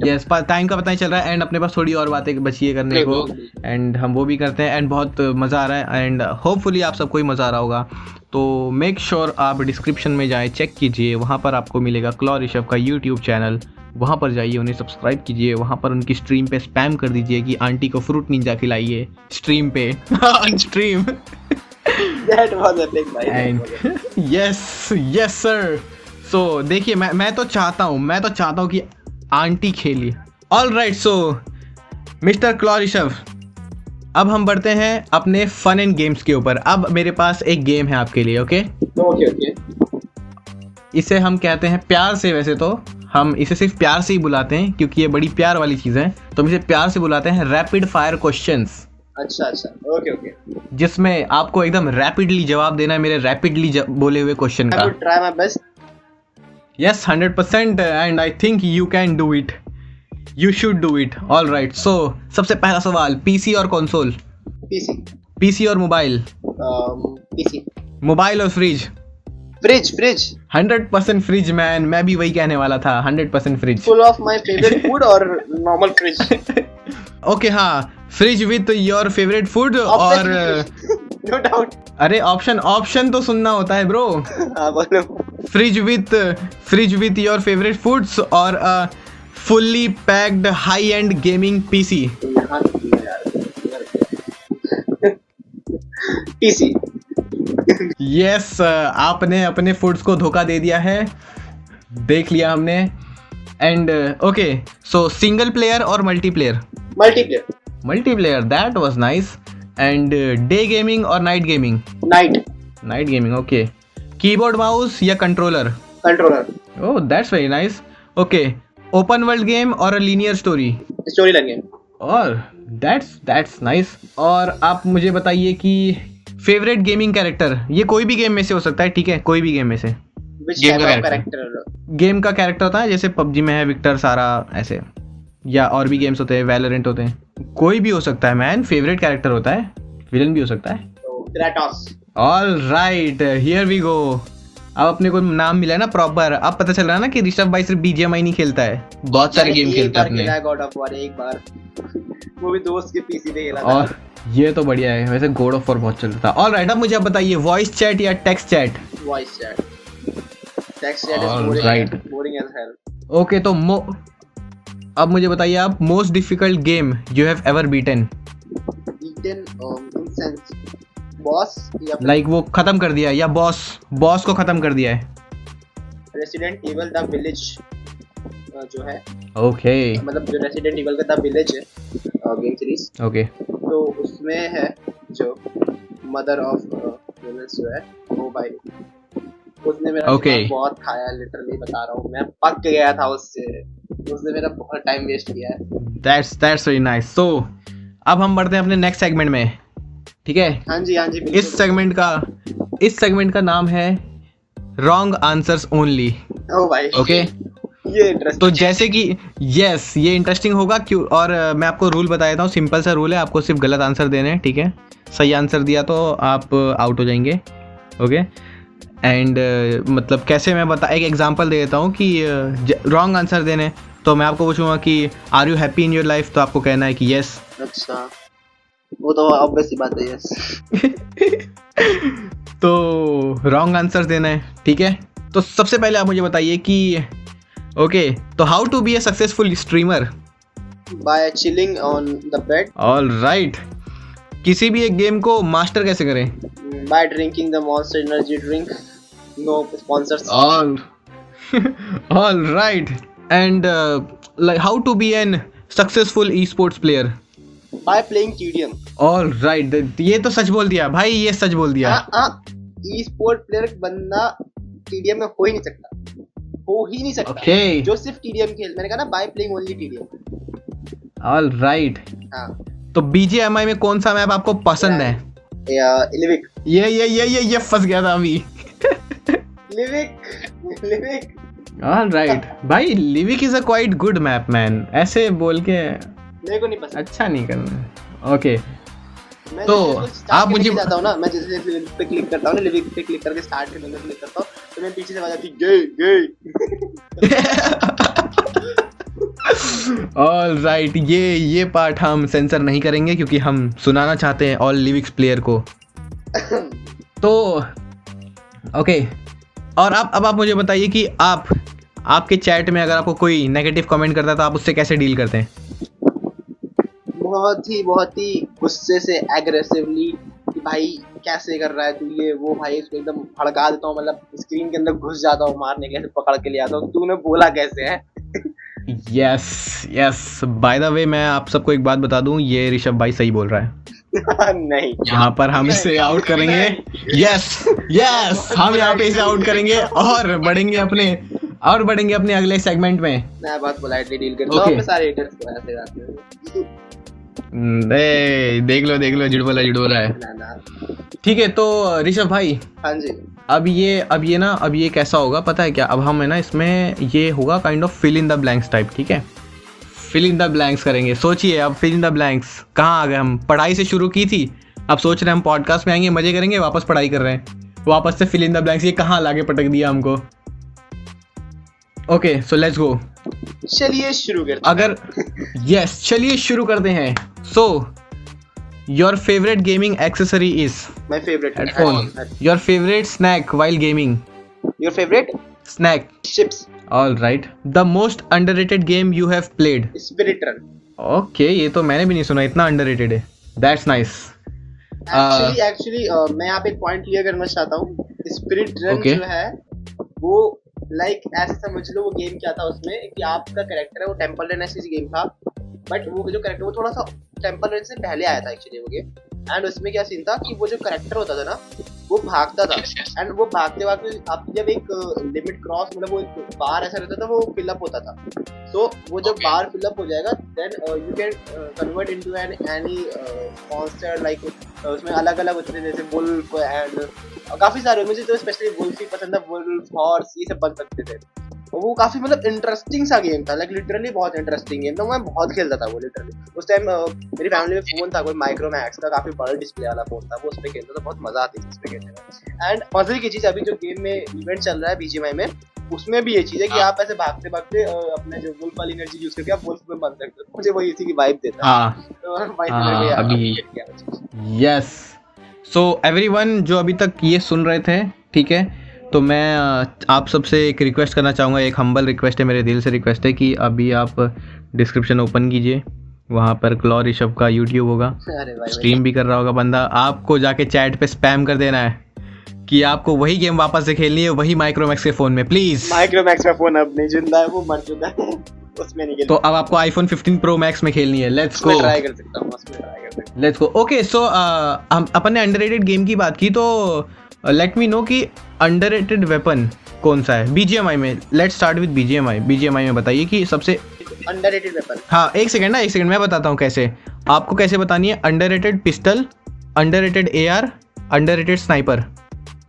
यस, टाइम का पता नहीं चल रहा है, एंड अपने पास थोड़ी और बातें बची है करने को, एंड हम वो भी करते हैं, एंड बहुत मज़ा आ रहा है, एंड होपफुली आप सबको ही मज़ा आ रहा होगा। तो मेक श्योर आप डिस्क्रिप्शन में जाए, चेक कीजिए, वहाँ पर आपको मिलेगा क्लॉर ऋषभ का यूट्यूब चैनल, वहाँ पर जाइए, उन्हें सब्सक्राइब कीजिए, वहाँ पर उनकी स्ट्रीम पे स्पैम कर दीजिए कि आंटी को फ्रूट निंजा खिलाइए स्ट्रीम पे on stream. That was epic, भाई। And yes sir. सो देखिए, मैं तो चाहता हूँ कि आंटी खेलिए। ऑल राइट, सो मिस्टर क्लॉर ऋषभ, अब हम बढ़ते हैं अपने फन एंड गेम्स के ऊपर। अब मेरे पास एक गेम है आपके लिए। ओके, इसे हम कहते हैं प्यार से, वैसे तो हम इसे सिर्फ प्यार से ही बुलाते हैं क्योंकि ये बड़ी प्यार वाली चीज़ है, तो हम इसे प्यार से बुलाते हैं रैपिड फायर क्वेश्चंस। अच्छा, ओके। जिसमें आपको एकदम रैपिडली जवाब देना है मेरे रैपिडली बोले हुए क्वेश्चन का। I will try my best. Yes, 100%, and I think you can do it. You should do it. All right. So सबसे पहला सवाल, पीसी और कंसोल? पीसी और मोबाइल? पीसी। मोबाइल और फ्रिज? फ्रिज। 100% फ्रिज मैन, मैं भी वही कहने वाला था, 100% फ्रिज। Full of my favourite food और नॉर्मल फ्रिज? ओके, हाँ, fridge with your favourite food और नो डाउट। अरे ऑप्शन तो सुनना होता है ब्रो। हाँ, बोलो। Fridge with your favourite foods और fully packed high end gaming PC? PC. Yes, आपने अपने फूड्स को धोखा दे दिया है, देख लिया हमने। And okay, so single player और multiplayer? Multiplayer, that was nice. And day gaming और night gaming? Night gaming, okay. Keyboard mouse या controller? Oh, that's very nice. Okay, open world game और लीनियर स्टोरी लाइन गेम? और that's nice. और आप मुझे बताइए कि फेवरेट गेमिंग कैरेक्टर, ये कोई भी गेम में से हो सकता है, ठीक है, कोई भी गेम में से। गेम का कैरेक्टर होता है, जैसे पबजी में है विक्टर, सारा ऐसे, या और भी गेम्स होते हैं, वैलोरेंट होते हैं, कोई भी हो सकता है मैन, फेवरेट कैरेक्टर होता है, विलन भी हो सकता है। Kratos. All right, here we go. अब अपने को नाम मिला है ना प्रॉपर, अब पता चल रहा है ना कि ऋषभ भाई सिर्फ बीजीएमआई नहीं खेलता है, बहुत सारे गेम खेलता है अपने। गॉड ऑफ वॉर एक बार, वो भी दोस्त के पीसी पे खेला था। और ये तो बढ़िया है, वैसे गॉड ऑफ वॉर बहुत चलता था। ऑल राइट, अब मुझे आप बताइए, वॉइस चैट या text chat? Voice chat. Text chat is boring as hell. Okay, तो अब मुझे बताइए आप, most difficult game you have ever beaten? In sense boss या लाइक वो खत्म कर दिया, या बॉस को खत्म कर दिया है? रेसिडेंट इविल द विलेज जो है, ओके, मतलब जो रेसिडेंट इविल का द विलेज है गेम सीरीज, ओके, तो उसमें है जो मदर ऑफ मैक्सवेल जो है वो भाई उसने मेरा दिमाग बहुत खाया, लिटरली बता रहा हूँ, मैं पक गया था उससे, उसने मेरा बहुत टाइम वेस्ट किया है। That's very nice. So अब हम बढ़ते हैं अपने नेक्स्ट सेगमेंट में, ठीक है? हाँ जी इस सेगमेंट का नाम है रॉन्ग आंसर्स ओनली। ओ भाई ओके ये इंटरेस्टिंग। तो जैसे कि यस ये इंटरेस्टिंग होगा क्यों, और मैं आपको रूल बता देता हूँ, सिंपल सा रूल है, आपको सिर्फ गलत आंसर देने हैं, ठीक है? सही आंसर दिया तो आप आउट हो जाएंगे, ओके? एंड मतलब कैसे मैं एक एग्जांपल दे देता हूँ कि रॉन्ग आंसर देने, तो मैं आपको पूछूंगा कि are you happy in your life, तो आपको कहना है कि यस। अच्छा वो तो ऑब्वियस ही बात है, यस। तो रॉन्ग आंसर देना है, ठीक है? तो सबसे पहले आप मुझे बताइए कि ओके तो how to be a successful streamer? By chilling on the bed. Alright. किसी भी एक गेम को मास्टर कैसे करें? By drinking the Monster energy drink, no sponsors. All right. And like how to be an successful esports player? By playing TDM. All right, ये तो सच बोल दिया भाई, ये सच बोल दिया। ई स्पोर्ट प्लेयर बंदा टीडीएम में हो ही नहीं सकता, okay. जो सिर्फ टीडीएम खेल, मैंने कहा ना by playing only TDM. All right. हाँ तो बीजीएमआई में कौन सा मैप आपको पसंद है? लिविक। ये फंस गया था अभी। लिविक। ऑल राइट भाई, Livik is a quite good map man, ऐसे बोल के मेरे को नहीं पसंद, अच्छा नहीं करना। ओके तो आप मुझे जाता हूँ ना, मैं जैसे लिविक पे क्लिक करता हूँ ना, लिविक पे क्लिक करके स्टार्ट करने में क्लिक करता हूँ, तो मैं पीछे से आवाज आती गए। ऑल राइट, ये पार्ट हम सेंसर नहीं करेंगे क्योंकि हम सुनाना चाहते हैं ऑल लिविक्स प्लेयर को। तो ओके, और अब आप मुझे बताइए कि आपके चैट में अगर आपको कोई नेगेटिव कमेंट करता है तो आप उससे कैसे डील करते हैं? बहुत ही गुस्से से, एग्रेसिवली, कि भाई कैसे कर रहा है तू ये वो, भाई उसको एकदम भड़का देता हूँ, मतलब स्क्रीन के अंदर घुस जाता हूँ मारने के, पकड़ के ले आता हूँ, तूने बोला कैसे है। यस बाय द वे मैं आप सबको एक बात बता दूं, ये ऋषभ भाई सही बोल रहा है। नहीं, यहाँ पर हम इसे आउट करेंगे। यस हम यहाँ पे इसे आउट करेंगे और बढ़ेंगे अपने अगले सेगमेंट में। मैं बहुत पोलाइटली डील करता हूं, सारे हेटर्स को ऐसे जाते हैं। देख लो जुड़ बोला है। ठीक है तो ऋषभ भाई, हाँ जी, अब ये कैसा होगा पता है क्या? अब हम है ना इसमें ये होगा kind of fill in the blanks type, ठीक है? फिल इन द ब्लैंक्स करेंगे। सोचिए अब फिल इन द ब्लैंक्स कहाँ आ गए? हम पढ़ाई से शुरू की थी, अब सोच रहे हैं हम पॉडकास्ट में आएंगे, मजे करेंगे, वापस पढ़ाई कर रहे हैं, वापस से फिल इन द ब्लैंक्स। ये कहाँ लाके पटक दिया हमको। ओके सो लेट्स गो, चलिए शुरू करते हैं। So your favourite gaming accessory is? My favourite headphone. Your favourite snack while gaming? Your favourite snack? Chips. All right. The most underrated game you have played? Spirit Run. Okay, ये तो मैंने भी नहीं सुना, इतना अंडररेटेड है। That's nice. Actually मैं यहाँ पे एक पॉइंट क्लियर करना चाहता हूँ। स्पिरिट रन जो है वो लाइक ऐसे समझ लो, वो गेम क्या था उसमें कि आपका कैरेक्टर है वो टेम्पल रन ऐसी गेम था, बट वो जो कैरेक्टर वो थोड़ा सा टेम्पल रन से पहले आया था एक्चुअली वो गेम। एंड उसमें क्या सीन था कि वो जो कैरेक्टर होता था ना वो भागता था, एंड वो भागते आप जब एक लिमिट क्रॉस, मतलब वो एक बार ऐसा रहता था वो फिलअप होता था, तो वो जब बार फिलअप हो जाएगा then you can convert into any monster, like उसमें अलग अलग होते थे जैसे वुल्फ एंड काफी सारे, मुझे तो स्पेशली वुल्फ ही पसंद है, वुल्फ, हॉर्स, ये सब बन सकते थे। वो काफी मतलब इंटरेस्टिंग सा गेम था, लाइक लिटरली बहुत इंटरेस्टिंग गेम था, मैं बहुत खेलता था वो लिटरली। उस टाइम मेरी फैमिली में फोन था कोई माइक्रोमैक्स का, काफी बड़ा डिस्प्ले वाला फोन था, वो उस पे खेलता था, बहुत मजा आती थी उस पे खेलने में। एंड मजे की चीज अभी जो गेम में इवेंट चल रहा है बीजीएमआई में, उसमें भी ये चीज है कि आप ऐसे भागते भागते अपने जो वुल्फ वाली एनर्जी यूज करके आप वुल्फ में बन सकते हो। मुझे वो इसी की वाइब देता है। अभी यस, सो एवरीवन जो अभी तक ये सुन रहे थे, ठीक है, तो मैं आप सबसे एक रिक्वेस्ट करना चाहूँगा, एक हम्बल रिक्वेस्ट है, मेरे दिल से रिक्वेस्ट है कि अभी आप डिस्क्रिप्शन ओपन कीजिए, वहाँ पर क्लॉ ऋषभ का यूट्यूब होगा, स्ट्रीम भी कर रहा होगा बंदा, आपको जाके चैट पे स्पैम कर देना है कि आपको वही गेम वापस से खेलनी है, वही माइक्रोमैक्स के फ़ोन में। प्लीज़, माइक्रोमैक्स का फ़ोन अब नहीं जिंदा है, वो मर चुका है, उसमें नहीं, तो अब आपको iPhone 15 Pro Max में खेलनी है। लेट्स गो, ट्राई कर सकता हूँ, उसमें ट्राई कर सकता लेट्स गो। ओके सो हम अपन ने अंडररेटेड गेम की बात की, तो लेट मी नो कि अंडररेटेड वेपन कौन सा है बीजीएमआई में। लेट्स स्टार्ट विद बीजीएमआई में बताइए कि सबसे अंडररेटेड वेपन। हाँ एक सेकंड मैं बताता हूँ कैसे, आपको कैसे बतानी है। Underrated pistol, underrated AR, underrated sniper,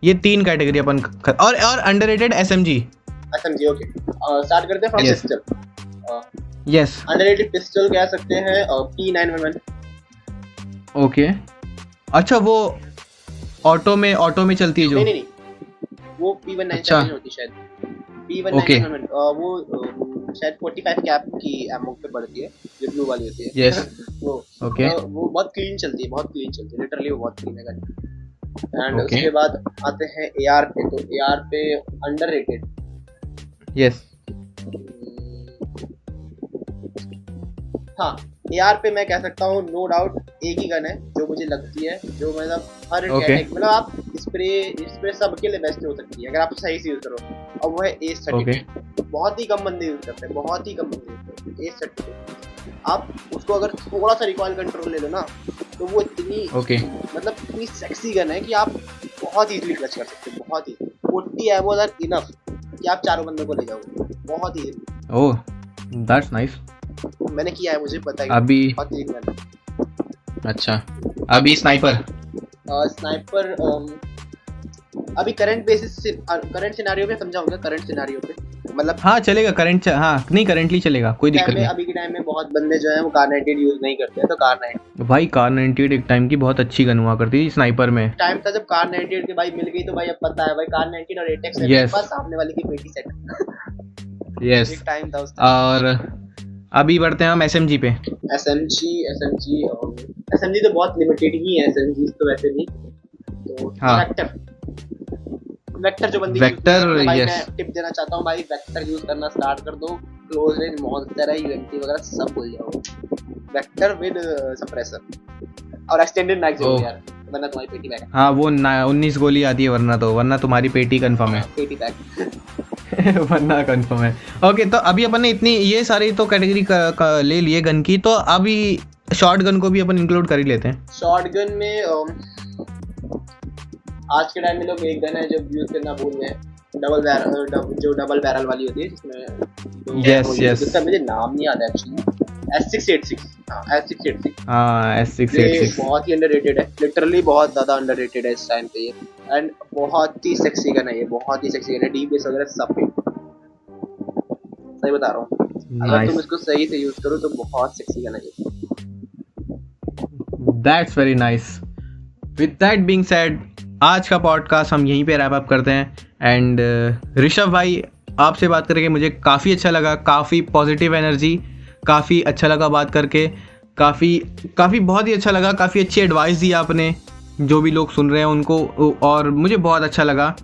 ये 3 कैटेगरी अपन और अंडररेटेड एसएमजी। ओके स्टार्ट करते हैं from pistol. Yes underrated pistol कह सकते हैं P911। ओके अच्छा, वो ऑटो में चलती है जो? नहीं वो P197 अच्छा। होती शायद, P197 वो शायद 45 कैप की एमो पे पड़ती है, जो ब्लू वाली होती है। यस वो ओके वो बहुत क्लीन चलती है, लिटरली वो बहुत क्लीन है गन। And Okay. उसके बाद आते हैं एआर पे, तो एआर पे अंडररेटेड। यस हाँ एआर पे मैं कह सकता हूँ नो डाउट एक ही गन है जो मुझे लगती है, जो मतलब हर Okay. कैटेगरी मतलब आप स्प्रे सबके लिए बेस्ट हो सकती है अगर आप सही से यूज करो, और वो है A30। बहुत ही कम बंदे यूज करते हैं, A30। आप उसको अगर थोड़ा सा रिकॉइल कंट्रोल ले लो ना, तो वो इतनी मतलब इतनी सेक्सी गन है कि आप बहुत इजीली क्लच कर सकते हो, बहुत ही 40 एमो आर इनफ कि आप 4 बंदों को ले जाओगे बहुत इजीली। Oh that's nice. मैंने किया है, मुझे पता है अभी बहुत क्लीन गन है। अच्छा अभी स्नाइपर अभी करंट सिनेरियो पे समझाऊंगा, करंट सिनेरियो पे मतलब हाँ चलेगा, करंटली चलेगा, कोई दिक्कत नहीं। अभी के टाइम में बहुत बंदे जो है वो कार 98 यूज नहीं करते हैं, तो कार 98 भाई कार 98 एक टाइम की बहुत अच्छी गन हुआ करती थी स्नाइपर में। टाइम था जब कार 98 के भाई मिल गई, तो भाई अब पता है भाई कार 98 और एटेक्स है Yes. बस सामने वाले की पेटी सेट। यस एक टाइम था उसका। और अभी बढ़ते हैं हम एसएमजी पे। एसएमजी तो बहुत लिमिटेड ही है, एसएमजी तो वैसे भी। तो हाँ। वेक्टर जो बंदी वेक्टर, भाई yes. मैं टिप देना चाहता हूँ भाई, वेक्टर यूज करना स्टार्ट कर दो, क्लोज रेंज मॉन्स्टर है यूएमपी वगैरह सब भूल जाओ, वेक्टर विद सप्रेसर और एक्सटेंडेड मैग हो यार, वरना तुम्हारी पेटी बैग। हाँ वो 19 गोली आती है वरना तुम्हारी पेटी कंफर्म है। पेटी बैग वरना कंफर्म है। ओके तो अभी अपन ने इतनी ये सारी तो कैटेगरी ले लिए गन की, तो अभी शॉर्ट गन को भी अपन इंक्लूड कर ही लेते हैं। शॉटगन में आज के टाइम में लोग एक गन है जो यूज करना भूल गए, डबल बैरल वाली होती है जिसमें यस जिसका मुझे नाम नहीं याद है एक्चुअली, S686। हाँ S686 ये बहुत ही अंडररेटेड है, लिटरली बहुत ज्यादा अंडररेटेड है इस टाइम पे ये, एंड बहुत ही सेक्सी गन है ये, बहुत ही सेक्सी गन है, डीपीएस वगैरह सब पे सही बता रहा हूँ। अगर तुम इसको सही से यूज करो तो बहुत सेक्सी गन है ये। That's very nice. With that being said आज का पॉडकास्ट हम यहीं पे रैप अप करते हैं। एंड ऋषभ भाई आपसे बात करके मुझे काफ़ी अच्छा लगा, काफ़ी पॉजिटिव एनर्जी, काफ़ी अच्छा लगा बात करके, काफ़ी बहुत ही अच्छा लगा, काफ़ी अच्छी एडवाइस दी आपने जो भी लोग सुन रहे हैं उनको, और मुझे बहुत अच्छा लगा।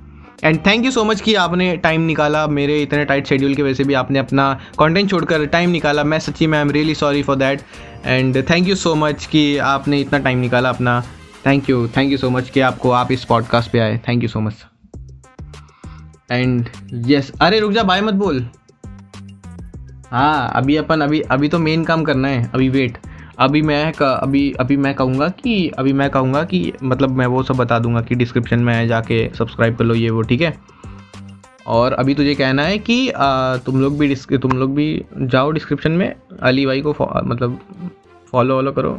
And thank you so much कि आपने टाइम निकाला, मेरे इतने टाइट शेड्यूल की वजह से भी आपने अपना कंटेंट छोड़कर टाइम निकाला। मैं सच्ची में I am really sorry for that, and thank you so much कि आपने इतना टाइम निकाला अपना। थैंक यू सो मच कि आप इस पॉडकास्ट पे आए। Thank you so much. And yes अरे रुक जा, बाय मत बोल। हाँ अभी तो मेन काम करना है। अभी वेट, अभी मैं कहूँगा कि मतलब मैं वो सब बता दूंगा कि डिस्क्रिप्शन में जाके सब्सक्राइब कर लो ये वो, ठीक है। और अभी तुझे कहना है कि तुम लोग भी जाओ डिस्क्रिप्शन में अली भाई को मतलब फॉलो करो,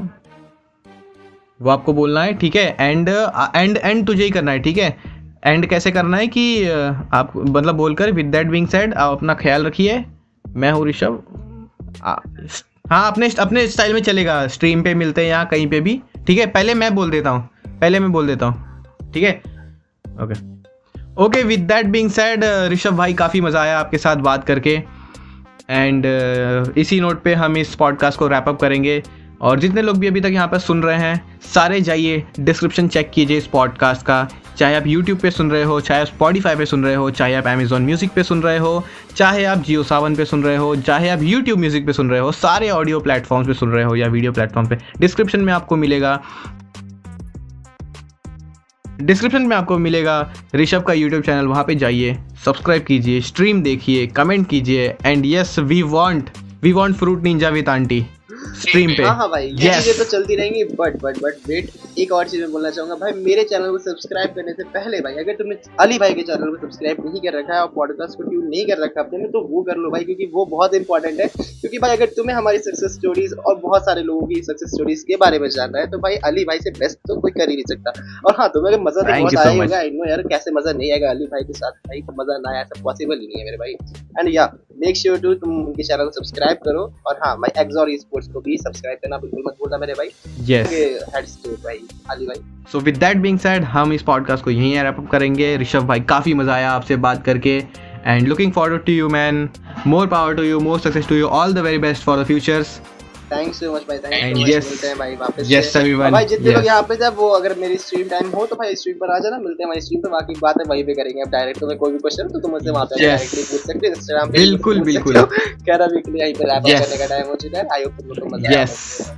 वो आपको बोलना है, ठीक है। एंड तुझे ही करना है, ठीक है। एंड कैसे करना है कि आप मतलब बोलकर विद दैट बीइंग सेड आप अपना ख्याल रखिए। मैं हूँ ऋषभ। हाँ अपने स्टाइल में चलेगा, स्ट्रीम पे मिलते हैं या कहीं पे भी, ठीक है। पहले मैं बोल देता हूँ, ठीक है। Okay with that being said Rishabh भाई काफ़ी मज़ा आया आपके साथ बात करके। एंड इसी नोट पे हम इस पॉडकास्ट को रैप अप करेंगे। और जितने लोग भी अभी तक यहाँ पर सुन रहे हैं सारे जाइए डिस्क्रिप्शन चेक कीजिए इस पॉडकास्ट का, चाहे आप YouTube पे सुन रहे हो, चाहे आप Spotify पे सुन रहे हो, चाहे आप Amazon म्यूज़िक पे सुन रहे हो, चाहे आप जियो सावन पे सुन रहे हो, चाहे आप YouTube म्यूज़िक पे सुन रहे हो, सारे ऑडियो प्लेटफॉर्म्स पे सुन रहे हो या वीडियो प्लेटफॉर्म पे, डिस्क्रिप्शन में आपको मिलेगा ऋषभ का YouTube चैनल, वहाँ पे जाइए, सब्सक्राइब कीजिए, स्ट्रीम देखिए, कमेंट कीजिए। And yes we want Fruit Ninja with aunty. Stream पे। हाँ भाई, ये चीजें तो चलती रहेंगी, बट वेट, एक और चीज मैं बोलना चाहूंगा भाई, मेरे चैनल को सब्सक्राइब करने से पहले भाई, अगर तुमने अली भाई के चैनल को सब्सक्राइब नहीं कर रखा है और पॉडकास्ट को ट्यून नहीं कर रखा अपने में, तो वो कर लो भाई, क्योंकि वो बहुत इंपॉर्टेंट है। क्योंकि भाई अगर तुम्हें हमारी सक्सेस स्टोरीज और बहुत सारे लोगों की सक्सेस स्टोरीज के बारे में जानना है, तो भाई अली भाई से बेस्ट तो कोई कर ही नहीं सकता। और हाँ, तुम्हें अगर मजा तो बहुत आया होगा, आई नो यार, कैसे मजा नहीं आएगा अली भाई के साथ, भाई तो मजा ना आया, ऐसा पॉसिबल ही नहीं है मेरे भाई। एंड या मेक श्योर टू तुम उनके चैनल को सब्सक्राइब करो, और हाँ भाई एक्सॉर स्पोर्ट्स को भी सब्सक्राइब करना बिल्कुल मत भूलना मेरे भाई। यस, हेड्स टू भाई अली भाई। So with that being said, हम इस पॉडकास्ट को यहीं रैप अप करेंगे। ऋषभ भाई, काफी मजा आया आपसे बात करके, and looking forward to you man, more power to you, more success to you, all the very best for the futures. Thanks so much भाई, थैंक And यू। yes, मिलते हैं भाई वापस yes से। everyone, भाई जितने yes. लोग यहाँ पे थे, वो अगर मेरी स्ट्रीम टाइम हो तो भाई स्ट्रीम पर आ जाना, मिलते हैं भाई स्ट्रीम पे, बाकी बातें वहीं पे करेंगे। अब डायरेक्ट तुम्हें कोई भी क्वेश्चन तो तुम मुझसे वहाँ पे Yes. डायरेक्टली पूछ सकते हो, इंस्टाग्राम पे बिल्कुल, पूछ बिल्कुल। सकते हो। कह रहा वीकली यहीं पे रैप अप Yes. करने का टाइम हो चुका है। आई होप तुम लोग को मजा आया यस,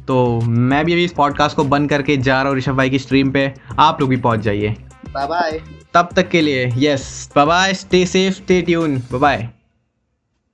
तो मैं भी अभी इस पॉडकास्ट को बंद करके जा रहा हूँ ऋषभ भाई की स्ट्रीम पे, आप लोग भी पहुंच जाइए। Bye bye. तब तक के लिए yes, bye bye, stay safe, stay tune, bye bye.